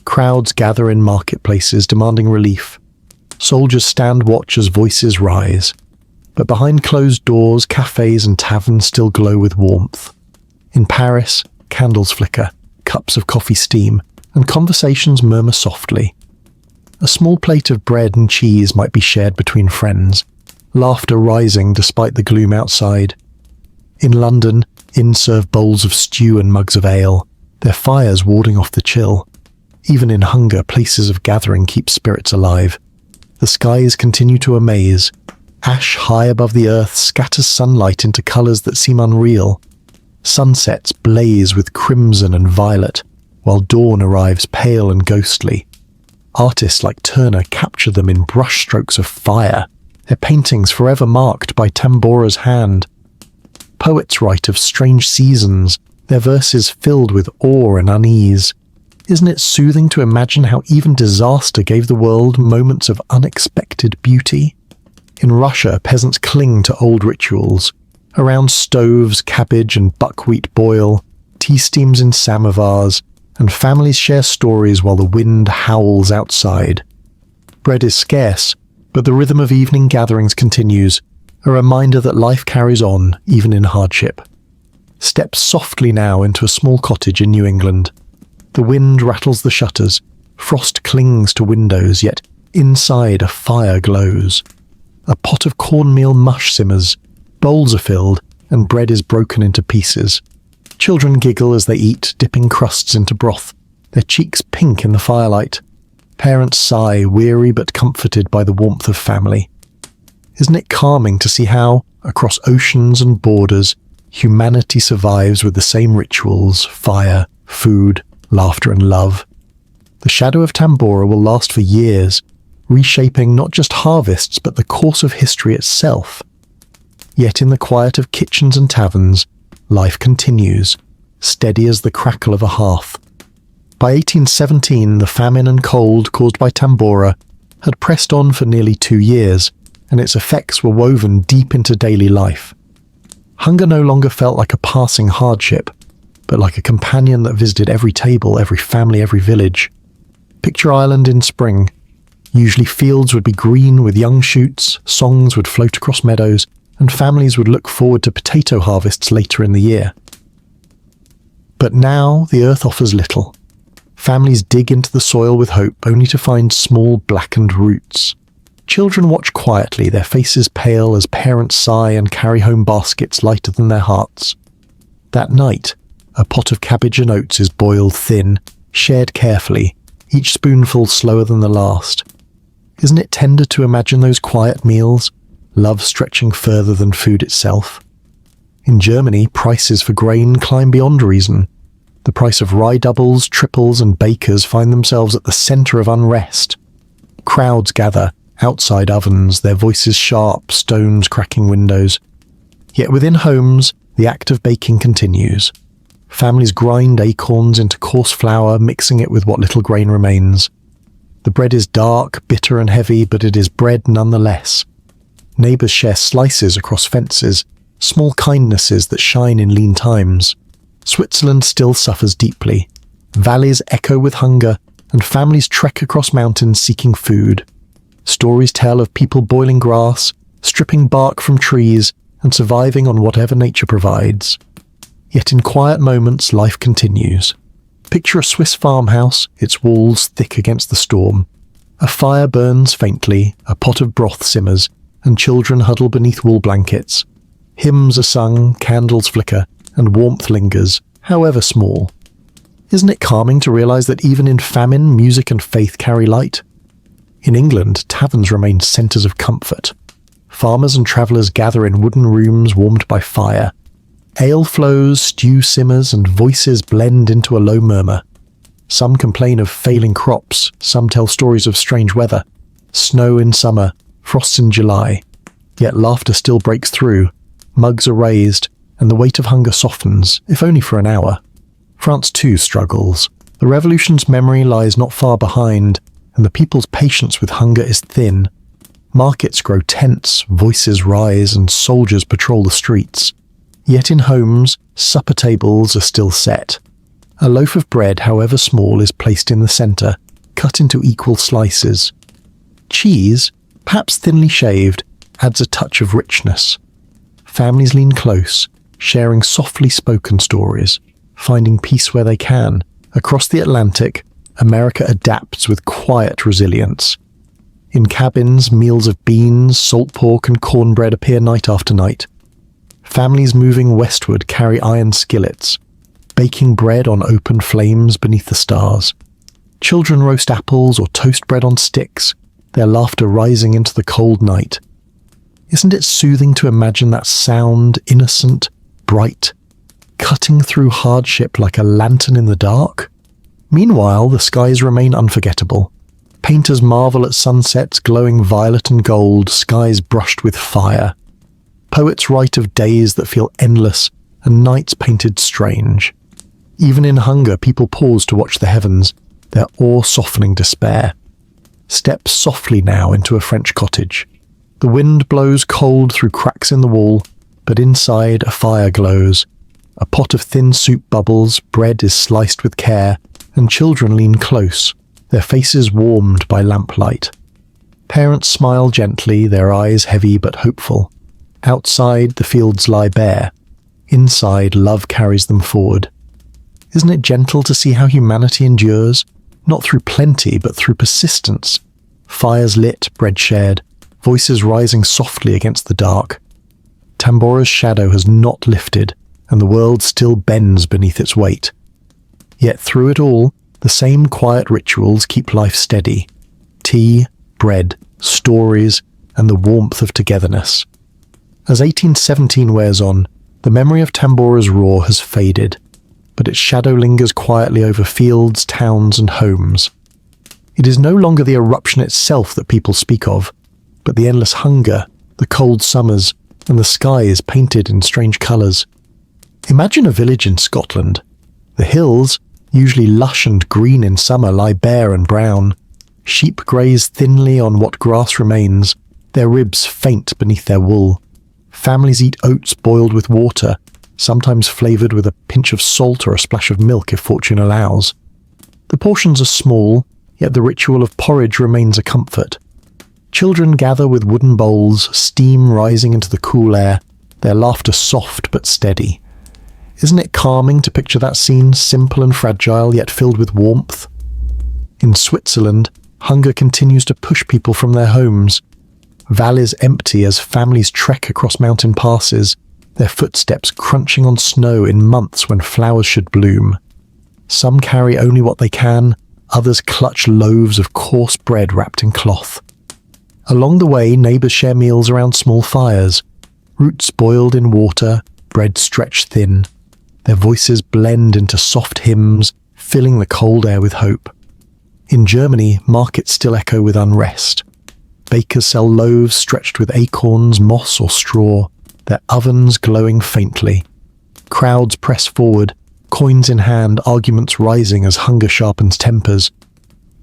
Crowds gather in marketplaces demanding relief. Soldiers stand watch as voices rise. But behind closed doors, cafes and taverns still glow with warmth. In Paris, candles flicker, cups of coffee steam, and conversations murmur softly. A small plate of bread and cheese might be shared between friends, laughter rising despite the gloom outside. In London, inns serve bowls of stew and mugs of ale, their fires warding off the chill. Even in hunger, places of gathering keep spirits alive. The skies continue to amaze. Ash high above the earth scatters sunlight into colours that seem unreal. Sunsets blaze with crimson and violet, while dawn arrives pale and ghostly. Artists like Turner capture them in brushstrokes of fire, their paintings forever marked by Tambora's hand. Poets write of strange seasons, their verses filled with awe and unease. Isn't it soothing to imagine how even disaster gave the world moments of unexpected beauty? In Russia, peasants cling to old rituals. Around stoves, cabbage and buckwheat boil, tea steams in samovars, and families share stories while the wind howls outside. Bread is scarce, but the rhythm of evening gatherings continues, a reminder that life carries on, even in hardship. Step softly now into a small cottage in New England. The wind rattles the shutters, frost clings to windows, yet inside a fire glows. A pot of cornmeal mush simmers, bowls are filled, and bread is broken into pieces. Children giggle as they eat, dipping crusts into broth, their cheeks pink in the firelight. Parents sigh, weary but comforted by the warmth of family. Isn't it calming to see how, across oceans and borders, humanity survives with the same rituals, fire, food, laughter and love? The shadow of Tambora will last for years, reshaping not just harvests but the course of history itself. Yet in the quiet of kitchens and taverns, life continues, steady as the crackle of a hearth. By 1817, the famine and cold caused by Tambora had pressed on for nearly 2 years, and its effects were woven deep into daily life. Hunger no longer felt like a passing hardship, but like a companion that visited every table, every family, every village. Picture Ireland in spring. Usually fields would be green with young shoots, songs would float across meadows, and families would look forward to potato harvests later in the year. But now the earth offers little. Families dig into the soil with hope, only to find small blackened roots. Children watch quietly, their faces pale as parents sigh and carry home baskets lighter than their hearts. That night, a pot of cabbage and oats is boiled thin, shared carefully, each spoonful slower than the last. Isn't it tender to imagine those quiet meals, love stretching further than food itself? In Germany, prices for grain climb beyond reason. The price of rye doubles, triples and bakers find themselves at the centre of unrest. Crowds gather outside ovens, their voices sharp, stones cracking windows. Yet within homes, the act of baking continues. Families grind acorns into coarse flour, mixing it with what little grain remains. The bread is dark, bitter and heavy, but it is bread nonetheless. Neighbours share slices across fences, small kindnesses that shine in lean times. Switzerland still suffers deeply. Valleys echo with hunger, and families trek across mountains seeking food. Stories tell of people boiling grass, stripping bark from trees, and surviving on whatever nature provides. Yet in quiet moments, life continues. Picture a Swiss farmhouse, its walls thick against the storm. A fire burns faintly, a pot of broth simmers, and children huddle beneath wool blankets. Hymns are sung, candles flicker, and warmth lingers, however small. Isn't it calming to realize that even in famine, music and faith carry light? In England, taverns remain centres of comfort. Farmers and travellers gather in wooden rooms warmed by fire. Ale flows, stew simmers, and voices blend into a low murmur. Some complain of failing crops, some tell stories of strange weather. Snow in summer, frosts in July. Yet laughter still breaks through, mugs are raised, and the weight of hunger softens, if only for an hour. France too struggles. The revolution's memory lies not far behind, and the people's patience with hunger is thin. Markets grow tense, voices rise, and soldiers patrol the streets. Yet in homes, supper tables are still set. A loaf of bread, however small, is placed in the centre, cut into equal slices. Cheese, perhaps thinly shaved, adds a touch of richness. Families lean close, sharing softly spoken stories, finding peace where they can. Across the Atlantic, America adapts with quiet resilience. In cabins, meals of beans, salt pork, and cornbread appear night after night. Families moving westward carry iron skillets, baking bread on open flames beneath the stars. Children roast apples or toast bread on sticks, their laughter rising into the cold night. Isn't it soothing to imagine that sound, innocent, bright, cutting through hardship like a lantern in the dark? Meanwhile, the skies remain unforgettable. Painters marvel at sunsets glowing violet and gold, skies brushed with fire. Poets write of days that feel endless and nights painted strange. Even in hunger, people pause to watch the heavens, their awe-softening despair. Step softly now into a French cottage. The wind blows cold through cracks in the wall, but inside a fire glows. A pot of thin soup bubbles, bread is sliced with care, and children lean close, their faces warmed by lamplight. Parents smile gently, their eyes heavy but hopeful. Outside, the fields lie bare. Inside, love carries them forward. Isn't it gentle to see how humanity endures? Not through plenty, but through persistence. Fires lit, bread shared, voices rising softly against the dark. Tambora's shadow has not lifted, and the world still bends beneath its weight. Yet through it all, the same quiet rituals keep life steady. Tea, bread, stories, and the warmth of togetherness. As 1817 wears on, the memory of Tambora's roar has faded, but its shadow lingers quietly over fields, towns, and homes. It is no longer the eruption itself that people speak of, but the endless hunger, the cold summers, and the skies painted in strange colours. Imagine a village in Scotland. The hills, usually lush and green in summer, lie bare and brown. Sheep graze thinly on what grass remains, their ribs faint beneath their wool. Families eat oats boiled with water, sometimes flavoured with a pinch of salt or a splash of milk if fortune allows. The portions are small, yet the ritual of porridge remains a comfort. Children gather with wooden bowls, steam rising into the cool air, their laughter soft but steady. Isn't it calming to picture that scene, simple and fragile, yet filled with warmth? In Switzerland, hunger continues to push people from their homes. Valleys empty as families trek across mountain passes, their footsteps crunching on snow in months when flowers should bloom. Some carry only what they can, others clutch loaves of coarse bread wrapped in cloth. Along the way, neighbours share meals around small fires, roots boiled in water, bread stretched thin. Their voices blend into soft hymns, filling the cold air with hope. In Germany, markets still echo with unrest. Bakers sell loaves stretched with acorns, moss or straw, their ovens glowing faintly. Crowds press forward, coins in hand, arguments rising as hunger sharpens tempers.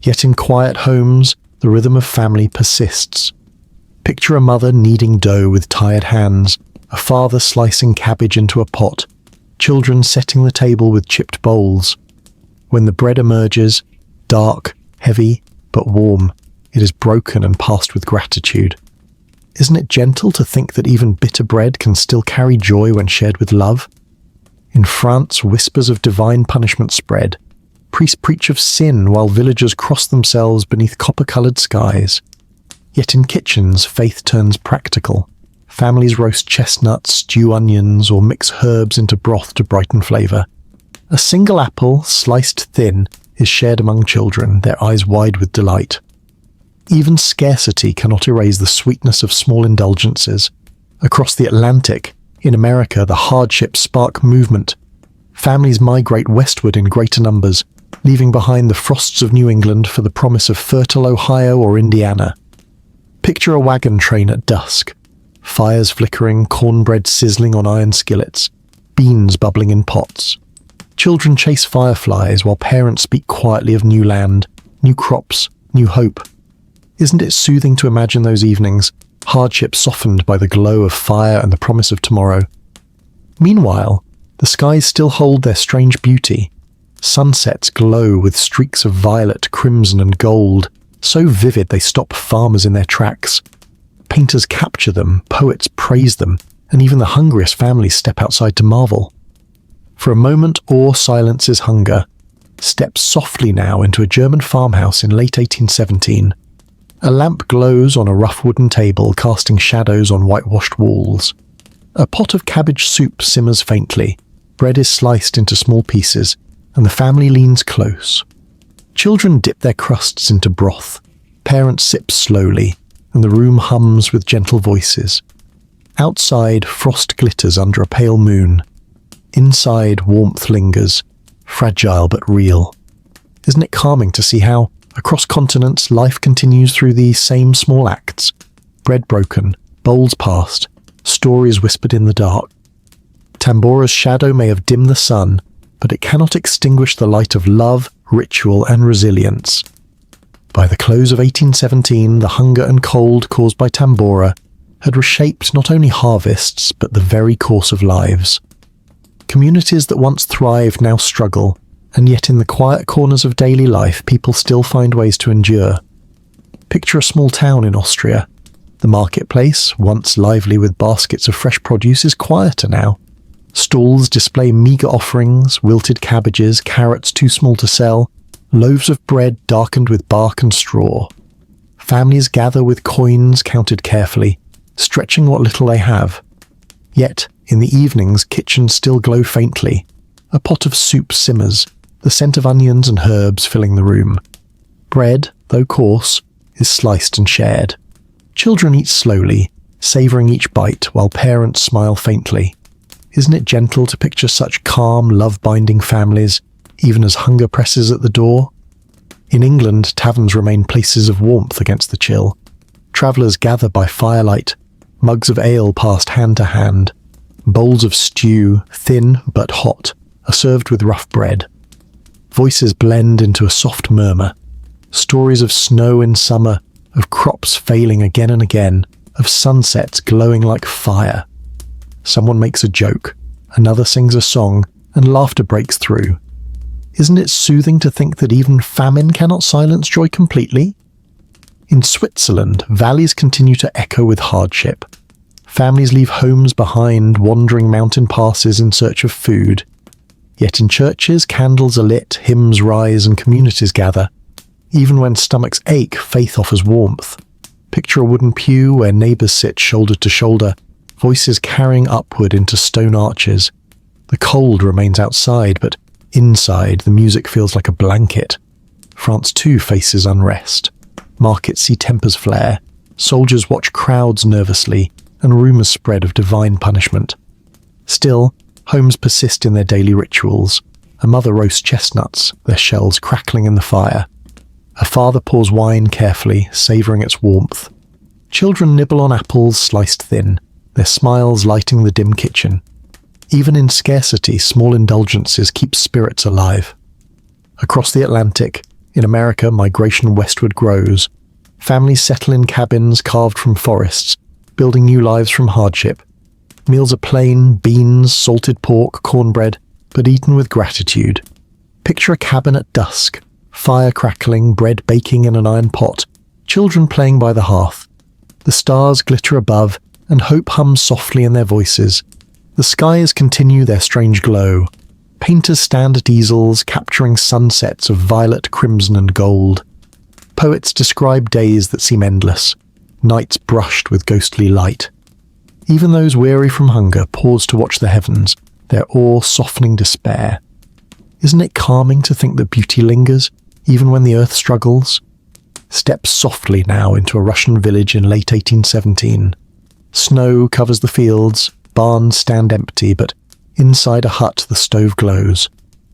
Yet in quiet homes, the rhythm of family persists. Picture a mother kneading dough with tired hands, a father slicing cabbage into a pot, children setting the table with chipped bowls. When the bread emerges, dark, heavy, but warm, it is broken and passed with gratitude. Isn't it gentle to think that even bitter bread can still carry joy when shared with love? In France, whispers of divine punishment spread. Priests preach of sin while villagers cross themselves beneath copper-coloured skies. Yet in kitchens, faith turns practical. Families roast chestnuts, stew onions, or mix herbs into broth to brighten flavour. A single apple, sliced thin, is shared among children, their eyes wide with delight. Even scarcity cannot erase the sweetness of small indulgences. Across the Atlantic, in America, the hardships spark movement. Families migrate westward in greater numbers, leaving behind the frosts of New England for the promise of fertile Ohio or Indiana. Picture a wagon train at dusk. Fires flickering, cornbread sizzling on iron skillets, beans bubbling in pots. Children chase fireflies while parents speak quietly of new land, new crops, new hope. Isn't it soothing to imagine those evenings, hardship softened by the glow of fire and the promise of tomorrow? Meanwhile, the skies still hold their strange beauty. Sunsets glow with streaks of violet, crimson and gold, so vivid they stop farmers in their tracks. Painters capture them, poets praise them, and even the hungriest families step outside to marvel. For a moment, awe silences hunger. Step softly now into a German farmhouse in late 1817. A lamp glows on a rough wooden table, casting shadows on whitewashed walls. A pot of cabbage soup simmers faintly. Bread is sliced into small pieces, and the family leans close. Children dip their crusts into broth. Parents sip slowly, and the room hums with gentle voices. Outside, frost glitters under a pale moon. Inside, warmth lingers, fragile but real. Isn't it calming to see how, across continents, life continues through these same small acts? Bread broken, bowls passed, stories whispered in the dark. Tambora's shadow may have dimmed the sun, but it cannot extinguish the light of love, ritual, and resilience. By the close of 1817, the hunger and cold caused by Tambora had reshaped not only harvests, but the very course of lives. Communities that once thrived now struggle, and yet in the quiet corners of daily life, people still find ways to endure. Picture a small town in Austria. The marketplace, once lively with baskets of fresh produce, is quieter now. Stalls display meagre offerings, wilted cabbages, carrots too small to sell, loaves of bread darkened with bark and straw. Families gather with coins counted carefully, stretching what little they have. Yet, in the evenings, kitchens still glow faintly. A pot of soup simmers, the scent of onions and herbs filling the room. Bread, though coarse, is sliced and shared. Children eat slowly, savouring each bite while parents smile faintly. Isn't it gentle to picture such calm, love-binding families, even as hunger presses at the door? In England, taverns remain places of warmth against the chill. Travellers gather by firelight, mugs of ale passed hand to hand. Bowls of stew, thin but hot, are served with rough bread. Voices blend into a soft murmur. Stories of snow in summer, of crops failing again and again, of sunsets glowing like fire. Someone makes a joke, another sings a song, and laughter breaks through. Isn't it soothing to think that even famine cannot silence joy completely? In Switzerland, valleys continue to echo with hardship. Families leave homes behind, wandering mountain passes in search of food. Yet in churches, candles are lit, hymns rise, and communities gather. Even when stomachs ache, faith offers warmth. Picture a wooden pew where neighbours sit shoulder to shoulder, voices carrying upward into stone arches. The cold remains outside, but inside the music feels like a blanket. France too faces unrest. Markets see tempers flare. Soldiers watch crowds nervously, and rumours spread of divine punishment. Still, homes persist in their daily rituals. A mother roasts chestnuts, their shells crackling in the fire. A father pours wine carefully, savouring its warmth. Children nibble on apples sliced thin, their smiles lighting the dim kitchen. Even in scarcity, small indulgences keep spirits alive. Across the Atlantic, in America, migration westward grows. Families settle in cabins carved from forests, building new lives from hardship. Meals are plain, beans, salted pork, cornbread, but eaten with gratitude. Picture a cabin at dusk, fire crackling, bread baking in an iron pot, children playing by the hearth. The stars glitter above, and hope hums softly in their voices. The skies continue their strange glow. Painters stand at easels, capturing sunsets of violet, crimson, and gold. Poets describe days that seem endless, nights brushed with ghostly light. Even those weary from hunger pause to watch the heavens, their awe softening despair. Isn't it calming to think that beauty lingers, even when the earth struggles? Step softly now into a Russian village in late 1817. Snow covers the fields, barns stand empty, but inside a hut the stove glows.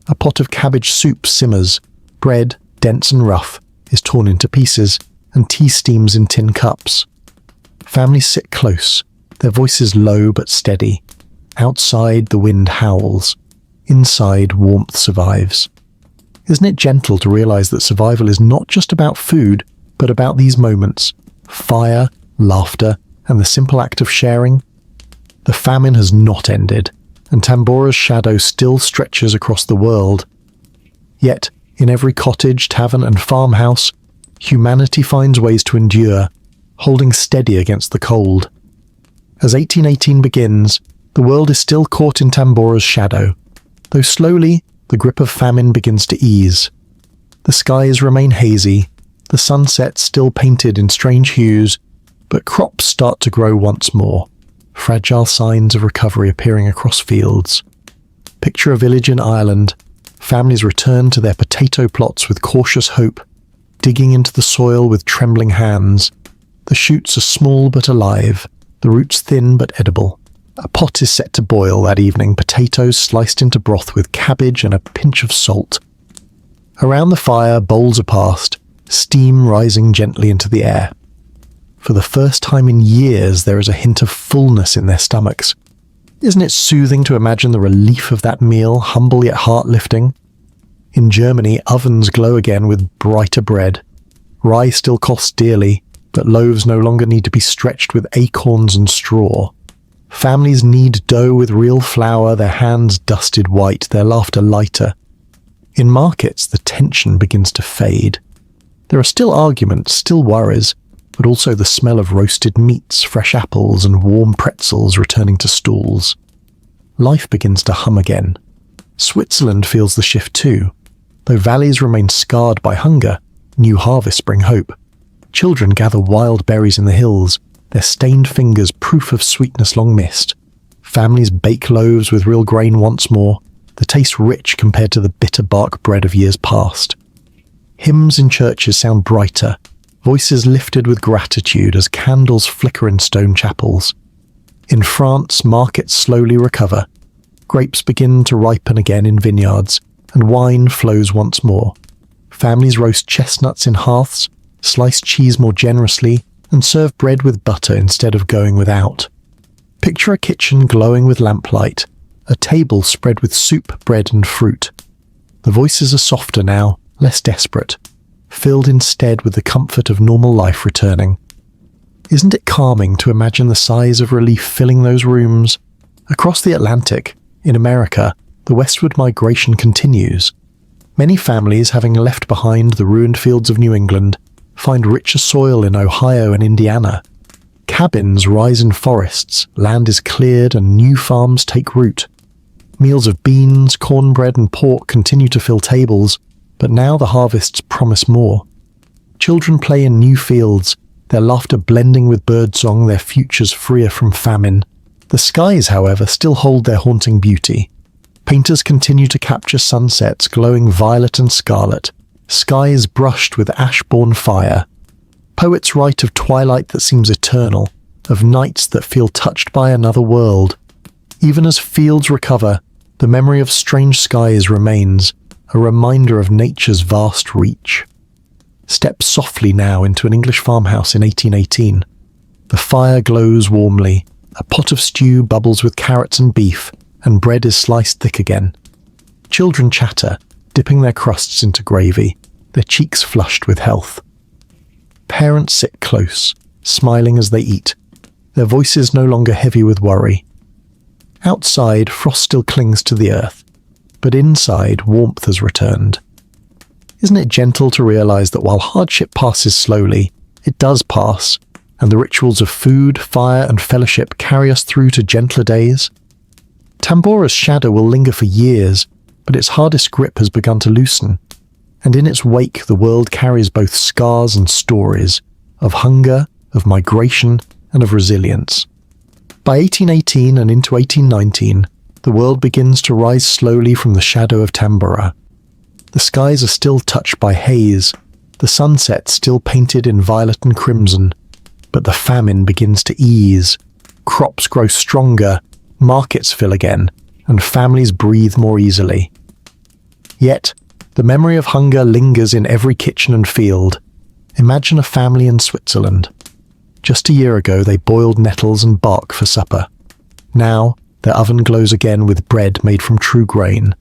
A pot of cabbage soup simmers. Bread, dense and rough, is torn into pieces, and tea steams in tin cups. Families sit close, their voices low but steady. Outside the wind howls. Inside warmth survives. Isn't it gentle to realize that survival is not just about food, but about these moments? Fire, laughter, and the simple act of sharing. The famine has not ended, and Tambora's shadow still stretches across the world. Yet, in every cottage, tavern, and farmhouse, humanity finds ways to endure. holding steady against the cold. As 1818 begins, the world is still caught in Tambora's shadow, though slowly the grip of famine begins to ease. The skies remain hazy, the sunset still painted in strange hues, but crops start to grow once more, fragile signs of recovery appearing across fields. Picture a village in Ireland. Families return to their potato plots with cautious hope, digging into the soil with trembling hands. The shoots are small but alive, the roots thin but edible. A pot is set to boil that evening, potatoes sliced into broth with cabbage and a pinch of salt. Around the fire, bowls are passed, steam rising gently into the air. For the first time in years, there is a hint of fullness in their stomachs. Isn't it soothing to imagine the relief of that meal, humble yet heart-lifting? In Germany, ovens glow again with brighter bread. Rye still costs dearly, but loaves no longer need to be stretched with acorns and straw. Families knead dough with real flour, their hands dusted white, their laughter lighter. In markets, the tension begins to fade. There are still arguments, still worries, but also the smell of roasted meats, fresh apples, and warm pretzels returning to stalls. Life begins to hum again. Switzerland feels the shift too. Though valleys remain scarred by hunger, new harvests bring hope. Children gather wild berries in the hills, their stained fingers proof of sweetness long missed. Families bake loaves with real grain once more, the taste rich compared to the bitter bark bread of years past. Hymns in churches sound brighter, voices lifted with gratitude as candles flicker in stone chapels. In France, markets slowly recover. Grapes begin to ripen again in vineyards, and wine flows once more. Families roast chestnuts in hearths, slice cheese more generously, and serve bread with butter instead of going without. Picture a kitchen glowing with lamplight, a table spread with soup, bread, and fruit. The voices are softer now, less desperate, filled instead with the comfort of normal life returning. Isn't it calming to imagine the sighs of relief filling those rooms? Across the Atlantic, in America, the westward migration continues. Many families, having left behind the ruined fields of New England, find richer soil in Ohio and Indiana. Cabins rise in forests, land is cleared, and new farms take root. Meals of beans, cornbread, and pork continue to fill tables, but now the harvests promise more. Children play in new fields, their laughter blending with birdsong, their futures freer from famine. The skies, however, still hold their haunting beauty. Painters continue to capture sunsets glowing violet and scarlet, skies brushed with ash-born fire. Poets write of twilight that seems eternal, of nights that feel touched by another world. Even as fields recover, the memory of strange skies remains, a reminder of nature's vast reach. Step softly now into an English farmhouse in 1818. The fire glows warmly, a pot of stew bubbles with carrots and beef, and bread is sliced thick again. Children chatter, dipping their crusts into gravy, their cheeks flushed with health. Parents sit close, smiling as they eat, their voices no longer heavy with worry. Outside, frost still clings to the earth, but inside, warmth has returned. Isn't it gentle to realize that while hardship passes slowly, it does pass, and the rituals of food, fire, and fellowship carry us through to gentler days? Tambora's shadow will linger for years, but its hardest grip has begun to loosen, and in its wake the world carries both scars and stories, of hunger, of migration, and of resilience. By 1818 and into 1819, the world begins to rise slowly from the shadow of Tambora. The skies are still touched by haze, the sunset still painted in violet and crimson, but the famine begins to ease. Crops grow stronger, markets fill again, and families breathe more easily. Yet, the memory of hunger lingers in every kitchen and field. Imagine a family in Switzerland. Just a year ago, they boiled nettles and bark for supper. Now, their oven glows again with bread made from true grain.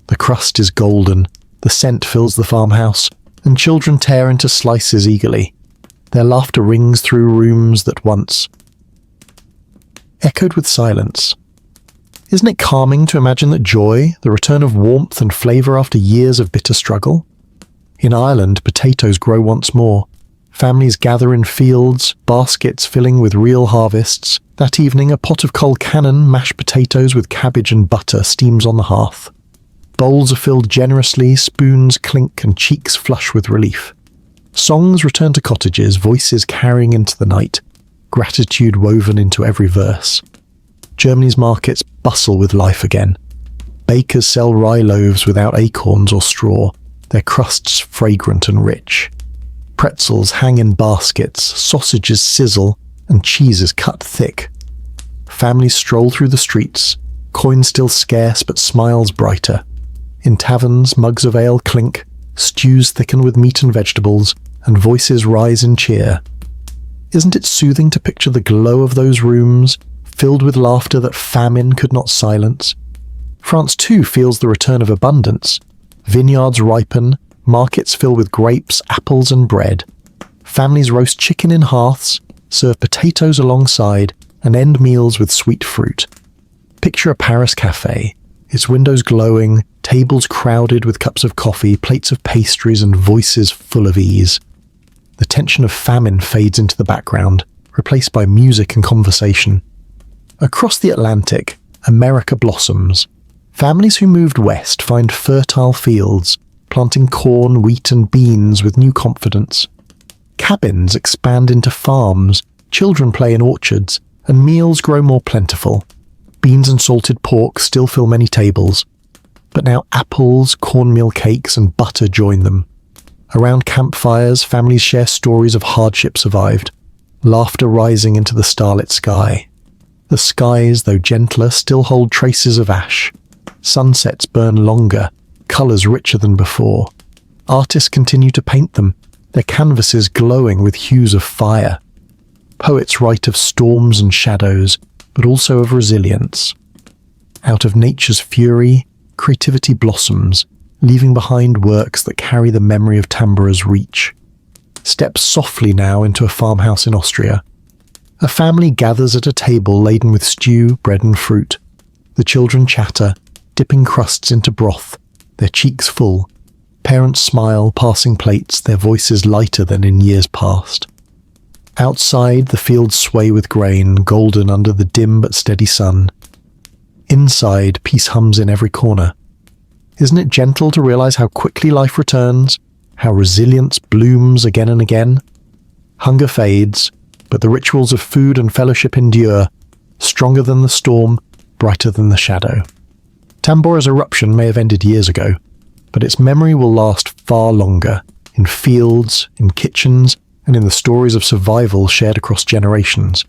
The crust is golden, the scent fills the farmhouse, and children tear into slices eagerly. Their laughter rings through rooms that once echoed with silence. Isn't it calming to imagine that joy, the return of warmth and flavour after years of bitter struggle? In Ireland, potatoes grow once more. Families gather in fields, baskets filling with real harvests. That evening, a pot of cold cannon, mashed potatoes with cabbage and butter steams on the hearth. Bowls are filled generously, spoons clink and cheeks flush with relief. Songs return to cottages, voices carrying into the night, gratitude woven into every verse. Germany's markets bustle with life again. Bakers sell rye loaves without acorns or straw, their crusts fragrant and rich. Pretzels hang in baskets, sausages sizzle, and cheeses cut thick. Families stroll through the streets, coins still scarce but smiles brighter. In taverns, mugs of ale clink, stews thicken with meat and vegetables, and voices rise in cheer. Isn't it soothing to picture the glow of those rooms, filled with laughter that famine could not silence? France too feels the return of abundance. Vineyards ripen, markets fill with grapes, apples and bread. Families roast chicken in hearths, serve potatoes alongside, and end meals with sweet fruit. Picture a Paris cafe, its windows glowing, tables crowded with cups of coffee, plates of pastries and voices full of ease. The tension of famine fades into the background, replaced by music and conversation. Across the Atlantic, America blossoms. Families who moved west find fertile fields, planting corn, wheat and beans with new confidence. Cabins expand into farms, children play in orchards, and meals grow more plentiful. Beans and salted pork still fill many tables, but now apples, cornmeal cakes and butter join them. Around campfires, families share stories of hardship survived, laughter rising into the starlit sky. The skies, though gentler, still hold traces of ash. Sunsets burn longer, colours richer than before. Artists continue to paint them, their canvases glowing with hues of fire. Poets write of storms and shadows, but also of resilience. Out of nature's fury, creativity blossoms, leaving behind works that carry the memory of Tambura's reach. Step softly now into a farmhouse in Austria. A family gathers at a table laden with stew, bread and fruit. The children chatter, dipping crusts into broth, their cheeks full. Parents smile, passing plates, their voices lighter than in years past. Outside, the fields sway with grain, golden under the dim but steady sun. Inside, peace hums in every corner. Isn't it gentle to realize how quickly life returns, how resilience blooms again and again? Hunger fades, but the rituals of food and fellowship endure, stronger than the storm, brighter than the shadow. Tambura's eruption may have ended years ago, but its memory will last far longer, in fields, in kitchens, and in the stories of survival shared across generations.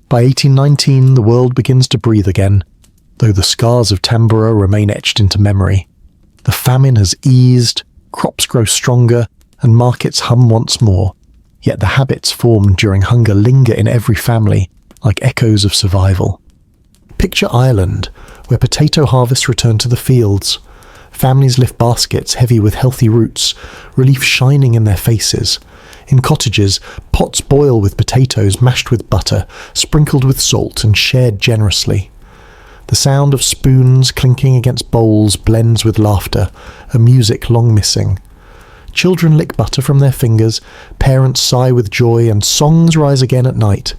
By 1819, the world begins to breathe again, though the scars of Tambura remain etched into memory. The famine has eased, crops grow stronger, and markets hum once more, yet the habits formed during hunger linger in every family, like echoes of survival. Picture Ireland, where potato harvests return to the fields. Families lift baskets heavy with healthy roots, relief shining in their faces. In cottages, pots boil with potatoes mashed with butter, sprinkled with salt and shared generously. The sound of spoons clinking against bowls blends with laughter, a music long missing. Children lick butter from their fingers, parents sigh with joy, and songs rise again at night.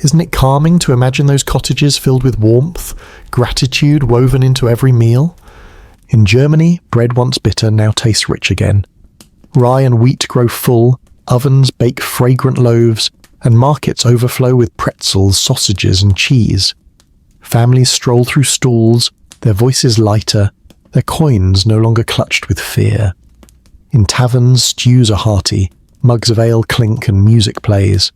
Isn't it calming to imagine those cottages filled with warmth, gratitude woven into every meal? In Germany, bread once bitter now tastes rich again. Rye and wheat grow full, ovens bake fragrant loaves, and markets overflow with pretzels, sausages and cheese. Families stroll through stalls, their voices lighter, their coins no longer clutched with fear. In taverns, stews are hearty, mugs of ale clink and music plays.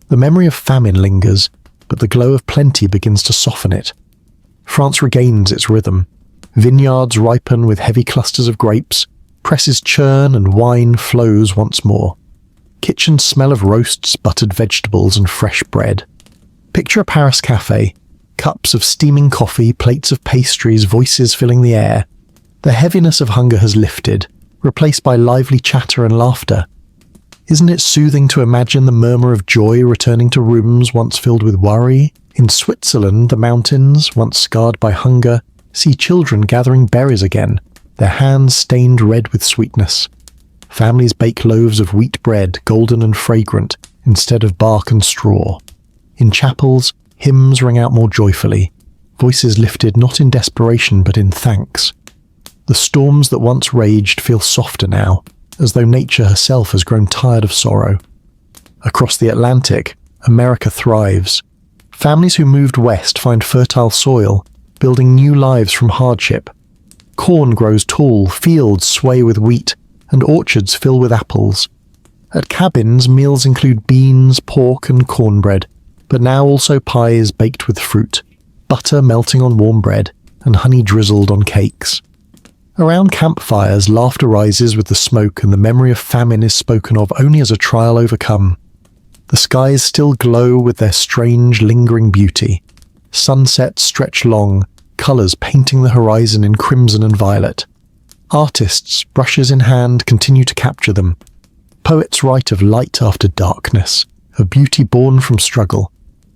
The memory of famine lingers, but the glow of plenty begins to soften it. France regains its rhythm. Vineyards ripen with heavy clusters of grapes, presses churn and wine flows once more. Kitchens smell of roasts, buttered vegetables and fresh bread. Picture a Paris cafe, cups of steaming coffee, plates of pastries, voices filling the air. The heaviness of hunger has lifted, replaced by lively chatter and laughter. Isn't it soothing to imagine the murmur of joy returning to rooms once filled with worry? In Switzerland, the mountains, once scarred by hunger, see children gathering berries again, their hands stained red with sweetness. Families bake loaves of wheat bread, golden and fragrant, instead of bark and straw. In chapels, hymns ring out more joyfully, voices lifted not in desperation but in thanks. The storms that once raged feel softer now, as though nature herself has grown tired of sorrow. Across the Atlantic, America thrives. Families who moved west find fertile soil, building new lives from hardship. Corn grows tall, fields sway with wheat, and orchards fill with apples. At cabins, meals include beans, pork, and cornbread, but now also pies baked with fruit, butter melting on warm bread, and honey drizzled on cakes. Around campfires, laughter rises with the smoke, and the memory of famine is spoken of only as a trial overcome. The skies still glow with their strange, lingering beauty. Sunsets stretch long, colours painting the horizon in crimson and violet. Artists, brushes in hand, continue to capture them. Poets write of light after darkness, of beauty born from struggle.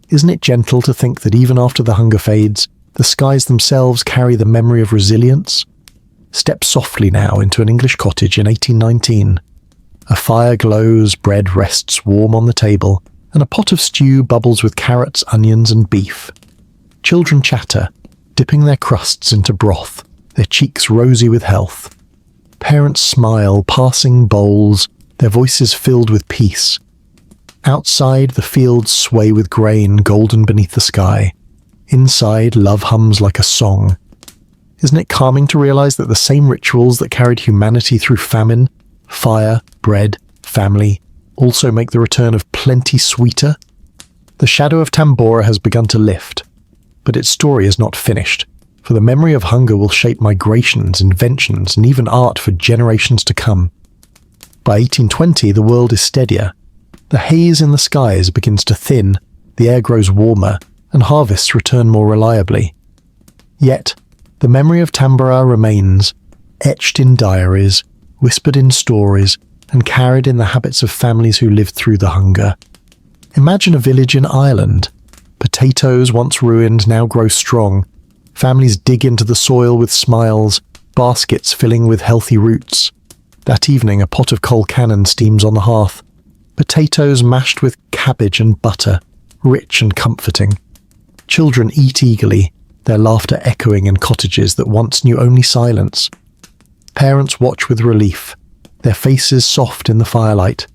Isn't it gentle to think that even after the hunger fades, the skies themselves carry the memory of resilience? Step softly now into an English cottage in 1819. A fire glows, bread rests warm on the table, and a pot of stew bubbles with carrots, onions, and beef. Children chatter, dipping their crusts into broth, their cheeks rosy with health. Parents smile, passing bowls, their voices filled with peace. Outside, the fields sway with grain, golden beneath the sky. Inside, love hums like a song. Isn't it calming to realize that the same rituals that carried humanity through famine, fire, bread, family, also make the return of plenty sweeter? The shadow of Tambora has begun to lift, but its story is not finished, for the memory of hunger will shape migrations, inventions, and even art for generations to come. By 1820, the world is steadier. The haze in the skies begins to thin, the air grows warmer, and harvests return more reliably. Yet, the memory of Tambora remains, etched in diaries, whispered in stories, and carried in the habits of families who lived through the hunger. Imagine a village in Ireland. Potatoes, once ruined, now grow strong. Families dig into the soil with smiles, baskets filling with healthy roots. That evening, a pot of coal cannon steams on the hearth. Potatoes mashed with cabbage and butter, rich and comforting. Children eat eagerly, their laughter echoing in cottages that once knew only silence. Parents watch with relief, their faces soft in the firelight.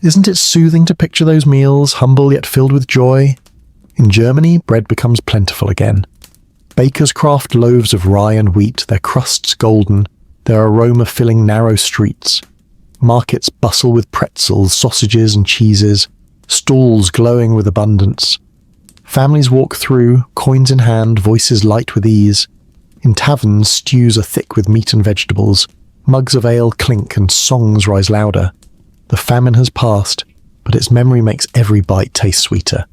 Isn't it soothing to picture those meals, humble yet filled with joy? In Germany, bread becomes plentiful again. Bakers craft loaves of rye and wheat, their crusts golden, their aroma filling narrow streets. Markets bustle with pretzels, sausages and cheeses, stalls glowing with abundance. Families walk through, coins in hand, voices light with ease. In taverns, stews are thick with meat and vegetables. Mugs of ale clink and songs rise louder. The famine has passed, but its memory makes every bite taste sweeter.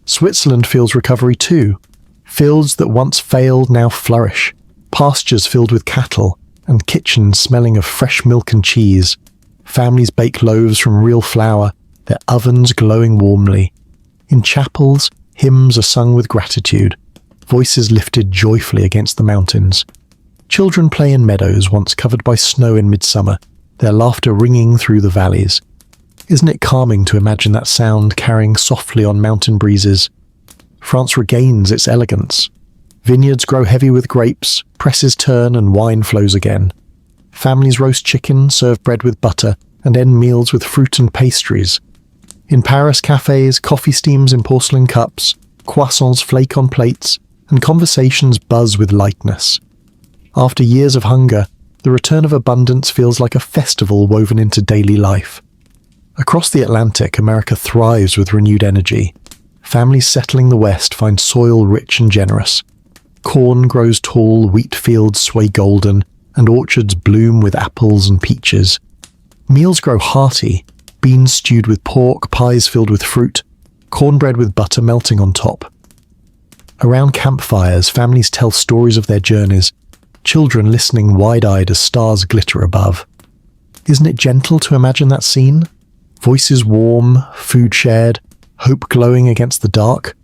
Switzerland feels recovery too. Fields that once failed now flourish. Pastures filled with cattle, and kitchens smelling of fresh milk and cheese. Families bake loaves from real flour, their ovens glowing warmly. In chapels, hymns are sung with gratitude, voices lifted joyfully against the mountains. Children play in meadows once covered by snow in midsummer, their laughter ringing through the valleys. Isn't it calming to imagine that sound carrying softly on mountain breezes? France regains its elegance. Vineyards grow heavy with grapes, presses turn and wine flows again. Families roast chicken, serve bread with butter, and end meals with fruit and pastries. In Paris cafes, coffee steams in porcelain cups, croissants flake on plates, and conversations buzz with lightness. After years of hunger, the return of abundance feels like a festival woven into daily life. Across the Atlantic, America thrives with renewed energy. Families settling the West find soil rich and generous. Corn grows tall, wheat fields sway golden, and orchards bloom with apples and peaches. Meals grow hearty, beans stewed with pork, pies filled with fruit, cornbread with butter melting on top. Around campfires, families tell stories of their journeys, children listening wide-eyed as stars glitter above. Isn't it gentle to imagine that scene? Voices warm, food shared, hope glowing against the dark.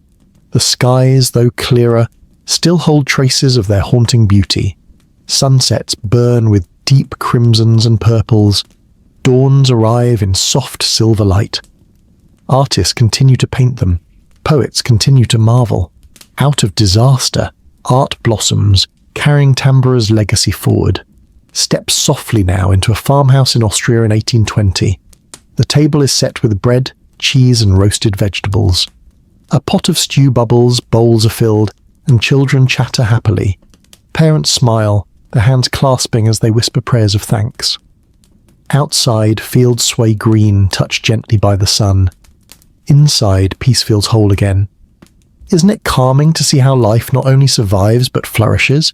The skies, though clearer, still hold traces of their haunting beauty. Sunsets burn with deep crimsons and purples. Dawns arrive in soft silver light. Artists continue to paint them. Poets continue to marvel. Out of disaster, art blossoms, carrying Tambura's legacy forward. Step softly now into a farmhouse in Austria in 1820. The table is set with bread, cheese and roasted vegetables. A pot of stew bubbles, bowls are filled, and children chatter happily. Parents smile, their hands clasping as they whisper prayers of thanks. Outside, fields sway green, touched gently by the sun. Inside, peace feels whole again. Isn't it calming to see how life not only survives but flourishes,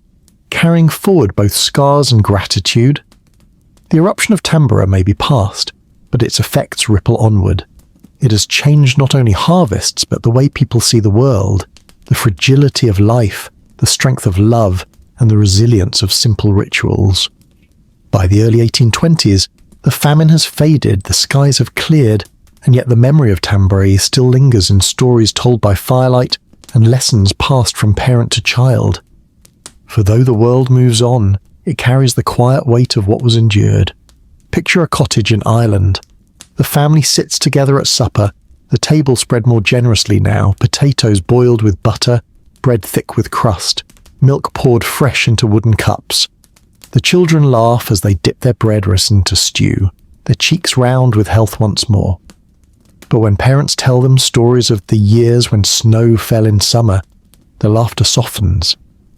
carrying forward both scars and gratitude? The eruption of Tambora may be past, but its effects ripple onward. It has changed not only harvests but the way people see the world, the fragility of life, the strength of love, and the resilience of simple rituals. By the early 1820s, the famine has faded, the skies have cleared, and yet the memory of Tambora still lingers in stories told by firelight and lessons passed from parent to child. For though the world moves on, it carries the quiet weight of what was endured. Picture a cottage in Ireland. The family sits together at supper, the table spread more generously now, potatoes boiled with butter, bread thick with crust, milk poured fresh into wooden cups. The children laugh as they dip their bread into stew, their cheeks round with health once more. But when parents tell them stories of the years when snow fell in summer, the laughter softens.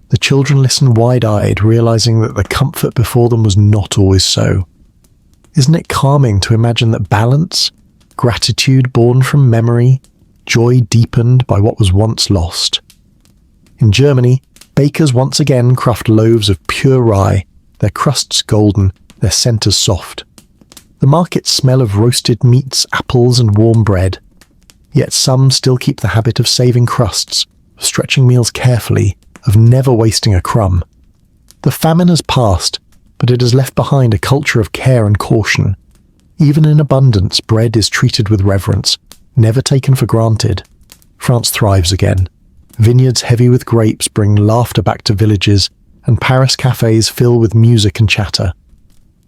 The children listen wide-eyed, realizing that the comfort before them was not always so. Isn't it calming to imagine that balance, gratitude born from memory, joy deepened by what was once lost? In Germany, bakers once again craft loaves of pure rye, their crusts golden, their centers soft. The markets smell of roasted meats, apples and warm bread. Yet some still keep the habit of saving crusts, of stretching meals carefully, of never wasting a crumb. The famine has passed, but it has left behind a culture of care and caution. Even in abundance, bread is treated with reverence, never taken for granted. France thrives again. Vineyards heavy with grapes bring laughter back to villages, and Paris cafes fill with music and chatter.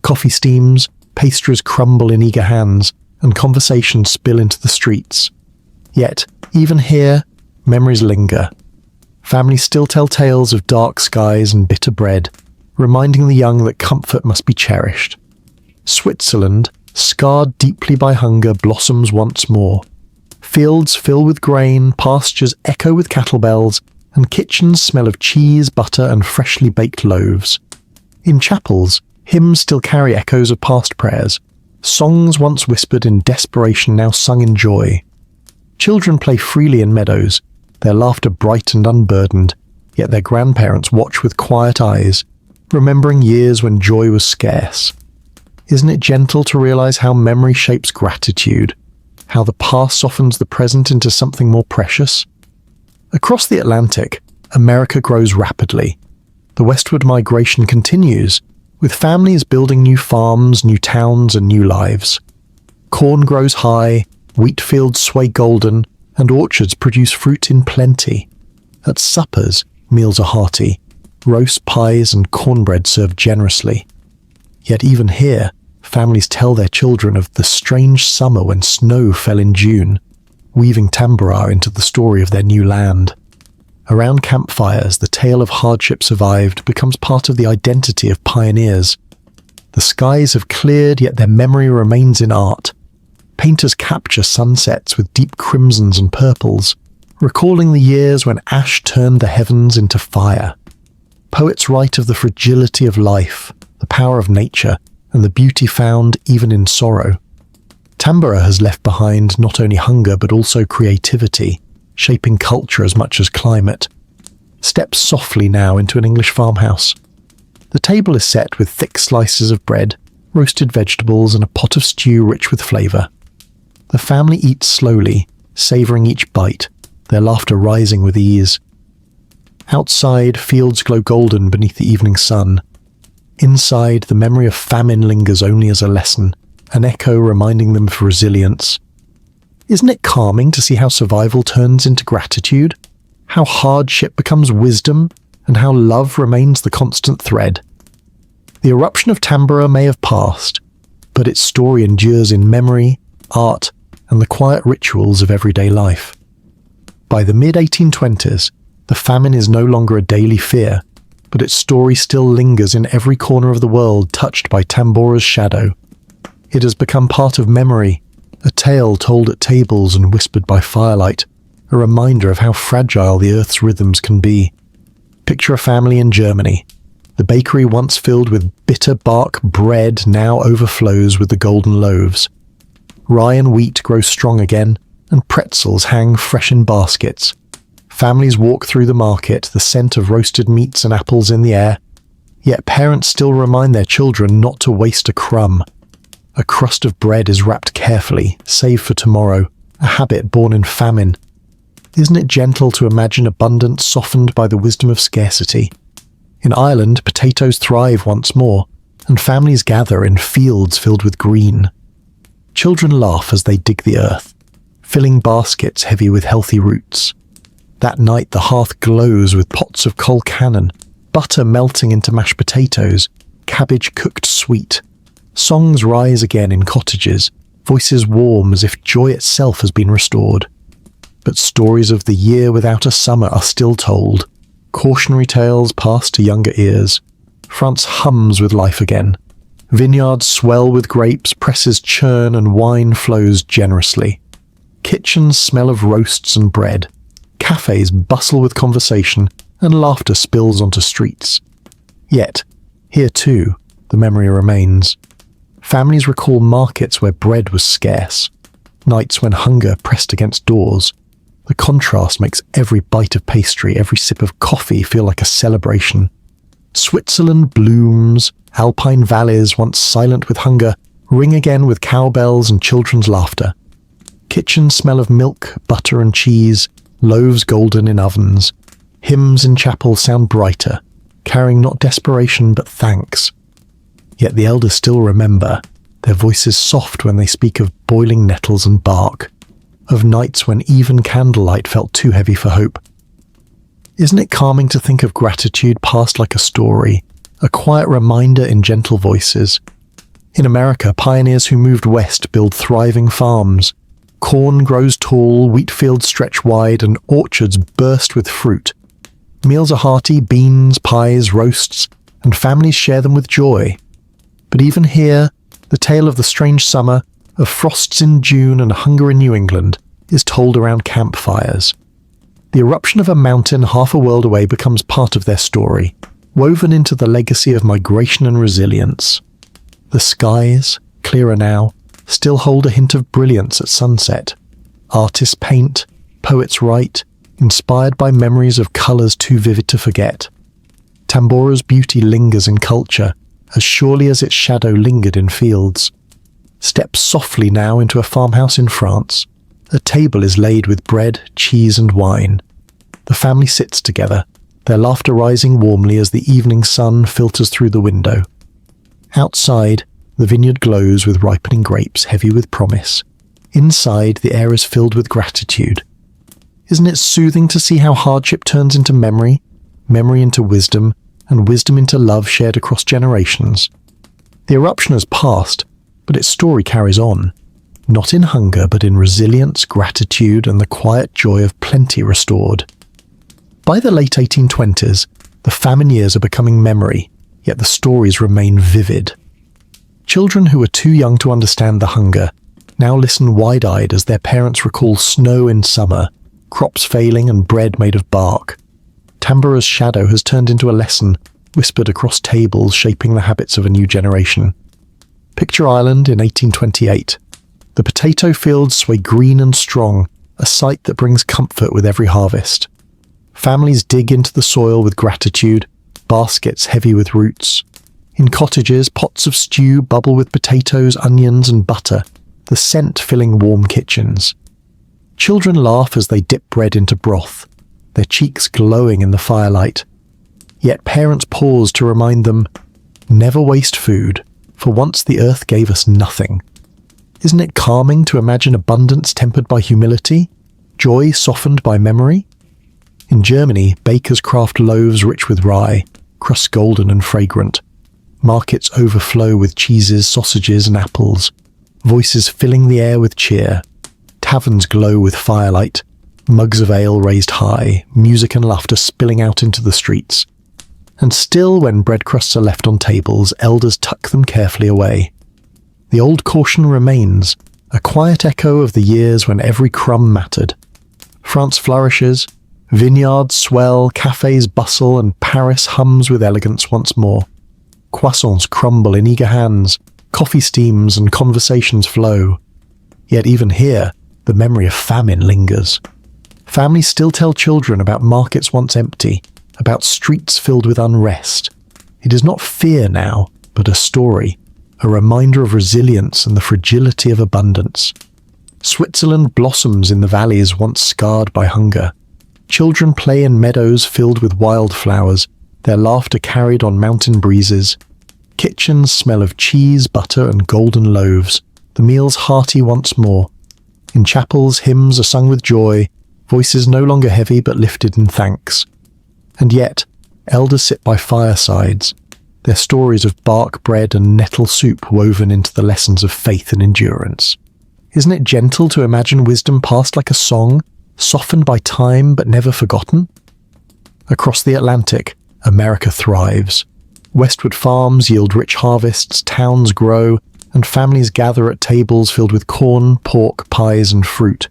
Coffee steams, pastries crumble in eager hands, and conversations spill into the streets. Yet, even here, memories linger. Families still tell tales of dark skies and bitter bread, reminding the young that comfort must be cherished. Switzerland, scarred deeply by hunger, blossoms once more. Fields fill with grain, pastures echo with cattle bells, and kitchens smell of cheese, butter, and freshly baked loaves. In chapels, hymns still carry echoes of past prayers, songs once whispered in desperation now sung in joy. Children play freely in meadows, their laughter bright and unburdened, yet their grandparents watch with quiet eyes, remembering years when joy was scarce. Isn't it gentle to realize how memory shapes gratitude, how the past softens the present into something more precious? Across the Atlantic, America grows rapidly. The westward migration continues, with families building new farms, new towns, and new lives. Corn grows high, wheat fields sway golden, and orchards produce fruit in plenty. At suppers, meals are hearty, roast pies and cornbread served generously. Yet even here, families tell their children of the strange summer when snow fell in June, weaving Tambora into the story of their new land. Around campfires, the tale of hardship survived becomes part of the identity of pioneers. The skies have cleared, yet their memory remains in art. Painters capture sunsets with deep crimsons and purples, recalling the years when ash turned the heavens into fire. Poets write of the fragility of life, the power of nature, and the beauty found even in sorrow. Tambora has left behind not only hunger but also creativity, shaping culture as much as climate. Step softly now into an English farmhouse. The table is set with thick slices of bread, roasted vegetables, and a pot of stew rich with flavour. The family eats slowly, savouring each bite, their laughter rising with ease. Outside, fields glow golden beneath the evening sun. Inside, the memory of famine lingers only as a lesson, an echo reminding them of resilience. Isn't it calming to see how survival turns into gratitude? How hardship becomes wisdom, and how love remains the constant thread? The eruption of Tambora may have passed, but its story endures in memory, art, and the quiet rituals of everyday life. By the mid-1820s, the famine is no longer a daily fear, but its story still lingers in every corner of the world touched by Tambora's shadow. It has become part of memory, a tale told at tables and whispered by firelight, a reminder of how fragile the earth's rhythms can be. Picture a family in Germany. The bakery once filled with bitter bark bread now overflows with the golden loaves. Rye and wheat grow strong again, and pretzels hang fresh in baskets. Families walk through the market, the scent of roasted meats and apples in the air. Yet parents still remind their children not to waste a crumb. A crust of bread is wrapped carefully, saved for tomorrow, a habit born in famine. Isn't it gentle to imagine abundance softened by the wisdom of scarcity? In Ireland, potatoes thrive once more, and families gather in fields filled with green. Children laugh as they dig the earth, filling baskets heavy with healthy roots. That night the hearth glows with pots of coal cannon, butter melting into mashed potatoes, cabbage cooked sweet. Songs rise again in cottages, voices warm as if joy itself has been restored. But stories of the year without a summer are still told, cautionary tales passed to younger ears. France hums with life again. Vineyards swell with grapes, presses churn, and wine flows generously. Kitchens smell of roasts and bread. Cafes bustle with conversation, and laughter spills onto streets. Yet, here too, the memory remains. Families recall markets where bread was scarce, nights when hunger pressed against doors. The contrast makes every bite of pastry, every sip of coffee feel like a celebration. Switzerland blooms, alpine valleys once silent with hunger ring again with cowbells and children's laughter. Kitchens smell of milk, butter and cheese, loaves golden in ovens. Hymns in chapel sound brighter, carrying not desperation but thanks. Yet the elders still remember, their voices soft when they speak of boiling nettles and bark, of nights when even candlelight felt too heavy for hope. Isn't it calming to think of gratitude passed like a story, a quiet reminder in gentle voices? In America, pioneers who moved west build thriving farms. Corn grows tall, wheat fields stretch wide, and orchards burst with fruit. Meals are hearty, beans, pies, roasts, and families share them with joy. But even here, the tale of the strange summer, of frosts in June and hunger in New England, is told around campfires. The eruption of a mountain half a world away becomes part of their story, woven into the legacy of migration and resilience. The skies, clearer now, still hold a hint of brilliance at sunset. Artists paint, poets write, inspired by memories of colours too vivid to forget. Tambora's beauty lingers in culture, as surely as its shadow lingered in fields. Step softly now into a farmhouse in France. A table is laid with bread, cheese and wine. The family sits together, their laughter rising warmly as the evening sun filters through the window. Outside, the vineyard glows with ripening grapes heavy with promise. Inside, the air is filled with gratitude. Isn't it soothing to see how hardship turns into memory, memory into wisdom, and wisdom into love shared across generations? The eruption has passed, but its story carries on, not in hunger but in resilience, gratitude, and the quiet joy of plenty restored. By the late 1820s, the famine years are becoming memory, yet the stories remain vivid. Children who were too young to understand the hunger now listen wide-eyed as their parents recall snow in summer, crops failing and bread made of bark. Tambora's shadow has turned into a lesson, whispered across tables, shaping the habits of a new generation. Picture Ireland in 1828. The potato fields sway green and strong, a sight that brings comfort with every harvest. Families dig into the soil with gratitude, baskets heavy with roots. In cottages, pots of stew bubble with potatoes, onions and butter, the scent filling warm kitchens. Children laugh as they dip bread into broth, their cheeks glowing in the firelight. Yet parents pause to remind them, never waste food, for once the earth gave us nothing. Isn't it calming to imagine abundance tempered by humility, joy softened by memory? In Germany, bakers craft loaves rich with rye, crusts golden and fragrant. Markets overflow with cheeses, sausages, and apples. Voices filling the air with cheer. Taverns glow with firelight. Mugs of ale raised high, music and laughter spilling out into the streets. And still, when bread crusts are left on tables, elders tuck them carefully away. The old caution remains, a quiet echo of the years when every crumb mattered. France flourishes, vineyards swell, cafes bustle, and Paris hums with elegance once more. Croissants crumble in eager hands, coffee steams and conversations flow. Yet even here, the memory of famine lingers. Families still tell children about markets once empty, about streets filled with unrest. It is not fear now, but a story, a reminder of resilience and the fragility of abundance. Switzerland blossoms in the valleys once scarred by hunger. Children play in meadows filled with wildflowers, their laughter carried on mountain breezes. Kitchens smell of cheese, butter, and golden loaves, the meals hearty once more. In chapels, hymns are sung with joy, voices no longer heavy but lifted in thanks. And yet, elders sit by firesides, their stories of bark bread and nettle soup woven into the lessons of faith and endurance. Isn't it gentle to imagine wisdom passed like a song, softened by time but never forgotten? Across the Atlantic, America thrives. Westward farms yield rich harvests, towns grow, and families gather at tables filled with corn, pork, pies, and fruit.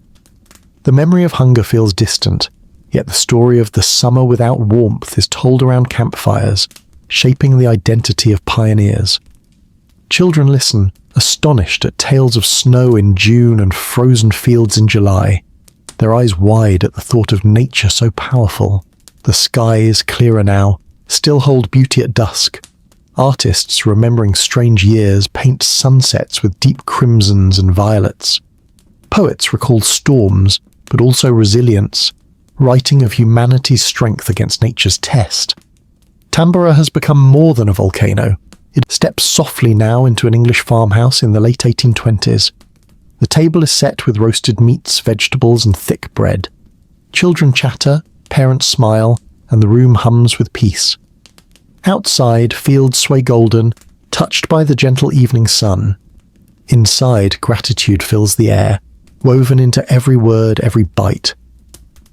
The memory of hunger feels distant, yet the story of the summer without warmth is told around campfires, shaping the identity of pioneers. Children listen, astonished at tales of snow in June and frozen fields in July, their eyes wide at the thought of nature so powerful. The skies, clearer now, still hold beauty at dusk. Artists, remembering strange years, paint sunsets with deep crimsons and violets. Poets recall storms, but also resilience, writing of humanity's strength against nature's test. Tambora has become more than a volcano. It steps softly now into an English farmhouse in the late 1820s. The table is set with roasted meats, vegetables, and thick bread. Children chatter, parents smile, and the room hums with peace. Outside, fields sway golden, touched by the gentle evening sun. Inside, gratitude fills the air, woven into every word, every bite.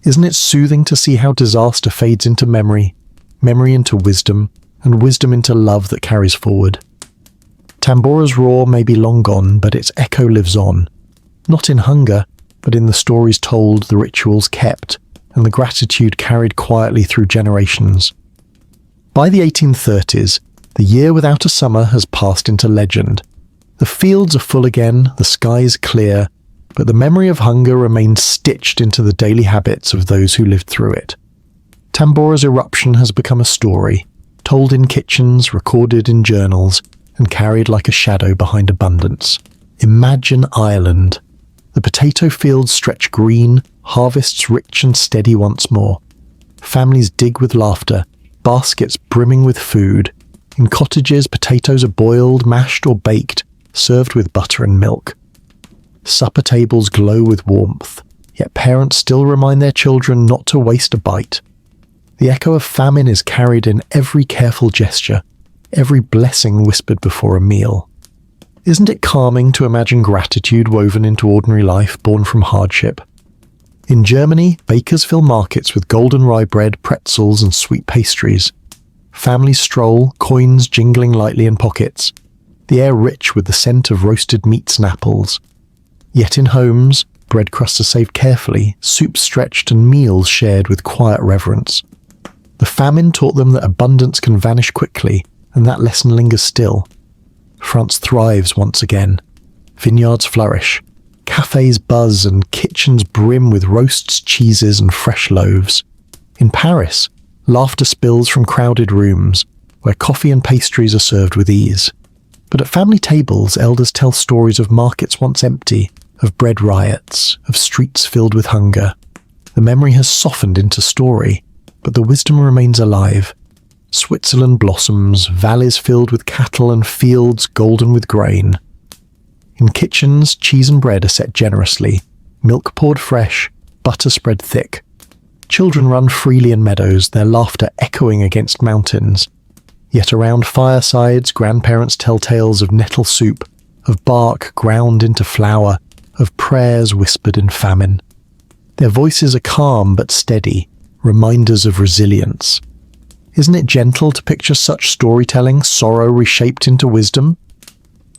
Isn't it soothing to see how disaster fades into memory, memory into wisdom, and wisdom into love that carries forward? Tambora's roar may be long gone, but its echo lives on, not in hunger, but in the stories told, the rituals kept, and the gratitude carried quietly through generations. By the 1830s, the year without a summer has passed into legend. The fields are full again, the skies clear, but the memory of hunger remains stitched into the daily habits of those who lived through it. Tambora's eruption has become a story, told in kitchens, recorded in journals, and carried like a shadow behind abundance. Imagine Ireland. The potato fields stretch green, harvests rich and steady once more. Families dig with laughter, baskets brimming with food. In cottages, potatoes are boiled, mashed or baked, served with butter and milk. Supper tables glow with warmth, yet parents still remind their children not to waste a bite. The echo of famine is carried in every careful gesture, every blessing whispered before a meal. Isn't it calming to imagine gratitude woven into ordinary life born from hardship? In Germany, bakers fill markets with golden rye bread, pretzels, and sweet pastries. Families stroll, coins jingling lightly in pockets, the air rich with the scent of roasted meats and apples. Yet in homes, bread crusts are saved carefully, soups stretched, and meals shared with quiet reverence. The famine taught them that abundance can vanish quickly, and that lesson lingers still. France thrives once again. Vineyards flourish. Cafes buzz and kitchens brim with roasts, cheeses, and fresh loaves. In Paris, laughter spills from crowded rooms, where coffee and pastries are served with ease. But at family tables, elders tell stories of markets once empty, of bread riots, of streets filled with hunger. The memory has softened into story, but the wisdom remains alive. Switzerland blossoms, valleys filled with cattle and fields golden with grain. In kitchens, cheese and bread are set generously, milk poured fresh, butter spread thick. Children run freely in meadows, their laughter echoing against mountains. Yet around firesides, grandparents tell tales of nettle soup, of bark ground into flour, of prayers whispered in famine. Their voices are calm but steady, reminders of resilience. Isn't it gentle to picture such storytelling, sorrow reshaped into wisdom?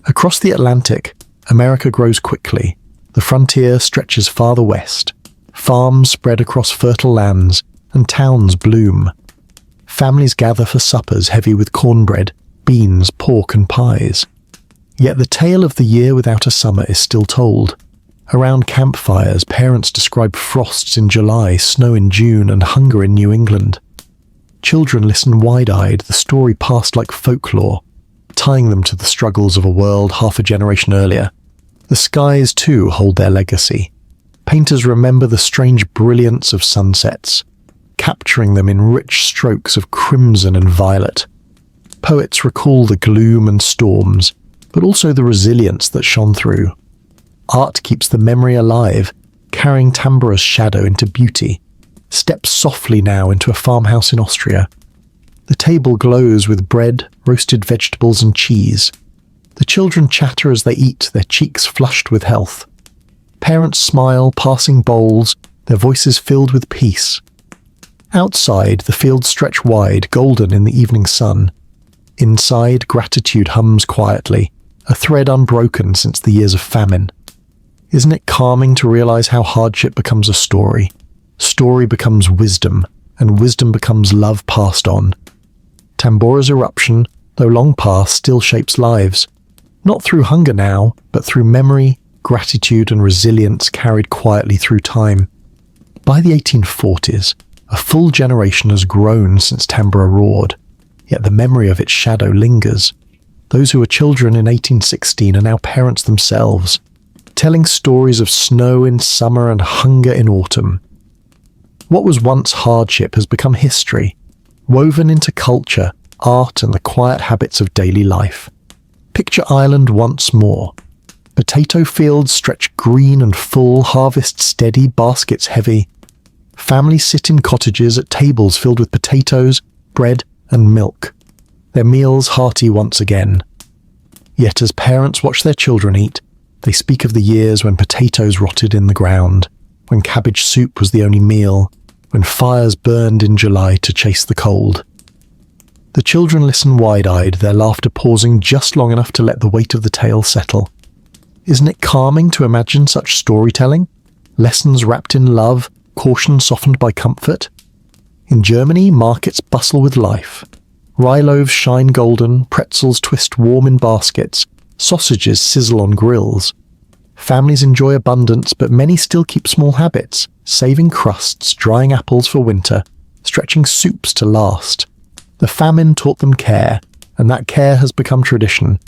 Across the Atlantic, America grows quickly. The frontier stretches farther west. Farms spread across fertile lands, and towns bloom. Families gather for suppers heavy with cornbread, beans, pork, and pies. Yet the tale of the year without a summer is still told. Around campfires, parents describe frosts in July, snow in June, and hunger in New England. Children listen wide-eyed, the story passed like folklore, tying them to the struggles of a world half a generation earlier. The skies, too, hold their legacy. Painters remember the strange brilliance of sunsets, capturing them in rich strokes of crimson and violet. Poets recall the gloom and storms, but also the resilience that shone through. Art keeps the memory alive, carrying Tambura's shadow into beauty. Step softly now into a farmhouse in Austria. The table glows with bread, roasted vegetables, and cheese. The children chatter as they eat, their cheeks flushed with health. Parents smile, passing bowls, their voices filled with peace. Outside, the fields stretch wide, golden in the evening sun. Inside, gratitude hums quietly, a thread unbroken since the years of famine. Isn't it calming to realize how hardship becomes a story? Story becomes wisdom, and wisdom becomes love passed on. Tambura's eruption, though long past, still shapes lives. Not through hunger now, but through memory, gratitude, and resilience carried quietly through time. By the 1840s, a full generation has grown since Tambora roared, yet the memory of its shadow lingers. Those who were children in 1816 are now parents themselves, telling stories of snow in summer and hunger in autumn. What was once hardship has become history, woven into culture, art, and the quiet habits of daily life. Picture Ireland once more. Potato fields stretch green and full, harvest steady, baskets heavy. Families sit in cottages at tables filled with potatoes, bread, and milk. Their meals hearty once again. Yet as parents watch their children eat, they speak of the years when potatoes rotted in the ground, when cabbage soup was the only meal, when fires burned in July to chase the cold. The children listen wide-eyed, their laughter pausing just long enough to let the weight of the tale settle. Isn't it calming to imagine such storytelling? Lessons wrapped in love, caution softened by comfort? In Germany, markets bustle with life. Rye loaves shine golden, pretzels twist warm in baskets, sausages sizzle on grills. Families enjoy abundance, but many still keep small habits, saving crusts, drying apples for winter, stretching soups to last. The famine taught them care, and that care has become tradition.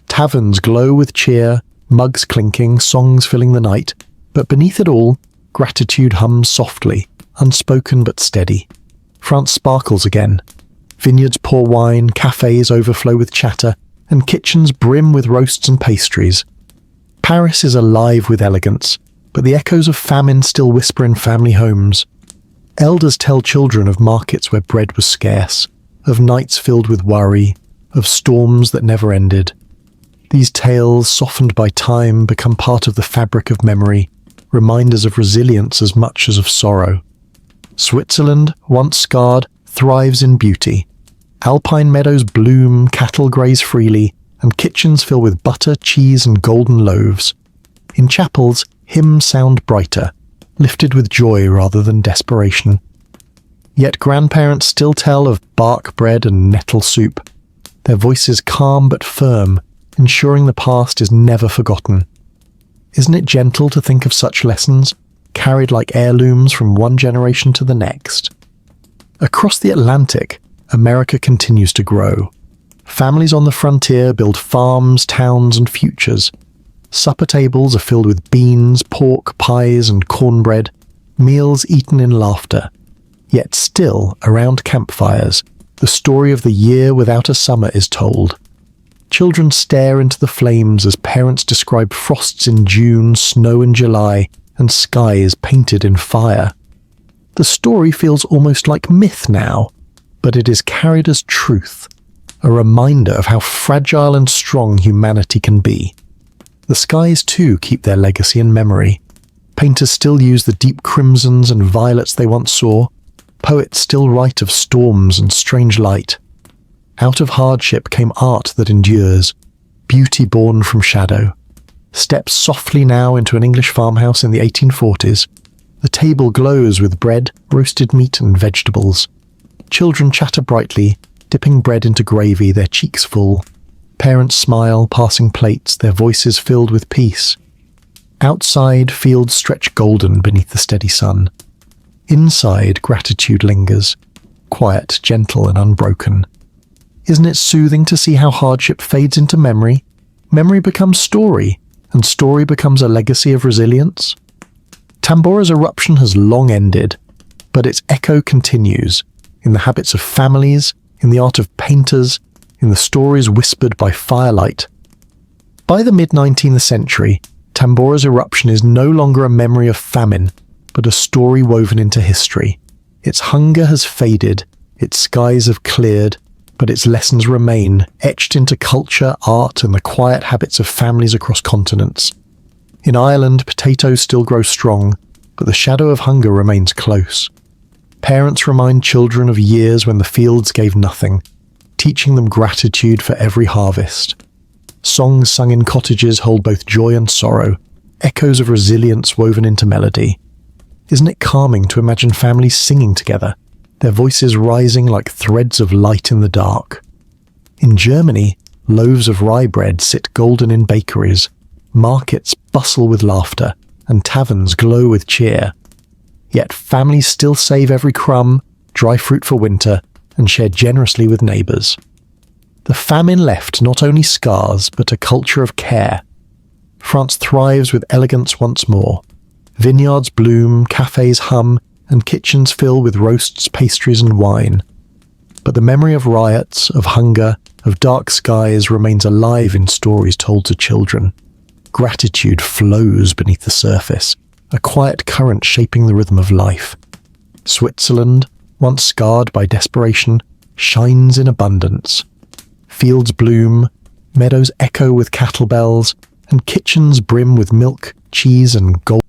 Taverns glow with cheer, mugs clinking, songs filling the night, but beneath it all, gratitude hums softly, unspoken but steady. France sparkles again. Vineyards pour wine, cafes overflow with chatter, and kitchens brim with roasts and pastries. Paris is alive with elegance, but the echoes of famine still whisper in family homes. Elders tell children of markets where bread was scarce, of nights filled with worry, of storms that never ended. These tales, softened by time, become part of the fabric of memory, reminders of resilience as much as of sorrow. Switzerland, once scarred, thrives in beauty. Alpine meadows bloom, cattle graze freely, and kitchens fill with butter, cheese, and golden loaves. In chapels, hymns sound brighter, lifted with joy rather than desperation. Yet grandparents still tell of bark bread and nettle soup, their voices calm but firm, ensuring the past is never forgotten. Isn't it gentle to think of such lessons, carried like heirlooms from one generation to the next? Across the Atlantic, America continues to grow. Families on the frontier build farms, towns, and futures. Supper tables are filled with beans, pork, pies, and cornbread, meals eaten in laughter. Yet still, around campfires, the story of the year without a summer is told. Children stare into the flames as parents describe frosts in June, snow in July, and skies painted in fire. The story feels almost like myth now, but it is carried as truth, a reminder of how fragile and strong humanity can be. The skies too keep their legacy in memory. Painters still use the deep crimsons and violets they once saw. Poets still write of storms and strange light. Out of hardship came art that endures, beauty born from shadow. Step softly now into an English farmhouse in the 1840s. The table glows with bread, roasted meat and vegetables. Children chatter brightly, dipping bread into gravy, their cheeks full. Parents smile, passing plates, their voices filled with peace. Outside, fields stretch golden beneath the steady sun. Inside, gratitude lingers, quiet, gentle and unbroken. Isn't it soothing to see how hardship fades into memory? Memory becomes story, and story becomes a legacy of resilience. Tambora's eruption has long ended, but its echo continues, in the habits of families, in the art of painters, in the stories whispered by firelight. By the mid-19th century, Tambora's eruption is no longer a memory of famine, but a story woven into history. Its hunger has faded, its skies have cleared, but its lessons remain, etched into culture, art, and the quiet habits of families across continents. In Ireland, potatoes still grow strong, but the shadow of hunger remains close. Parents remind children of years when the fields gave nothing, teaching them gratitude for every harvest. Songs sung in cottages hold both joy and sorrow, echoes of resilience woven into melody. Isn't it calming to imagine families singing together, their voices rising like threads of light in the dark? In Germany, loaves of rye bread sit golden in bakeries, markets bustle with laughter, and taverns glow with cheer. Yet families still save every crumb, dry fruit for winter, and share generously with neighbours. The famine left not only scars, but a culture of care. France thrives with elegance once more. Vineyards bloom, cafes hum, and kitchens fill with roasts, pastries and wine. But the memory of riots, of hunger, of dark skies remains alive in stories told to children. Gratitude flows beneath the surface, a quiet current shaping the rhythm of life. Switzerland, once scarred by desperation, shines in abundance. Fields bloom, meadows echo with cattle bells, and kitchens brim with milk, cheese and gold.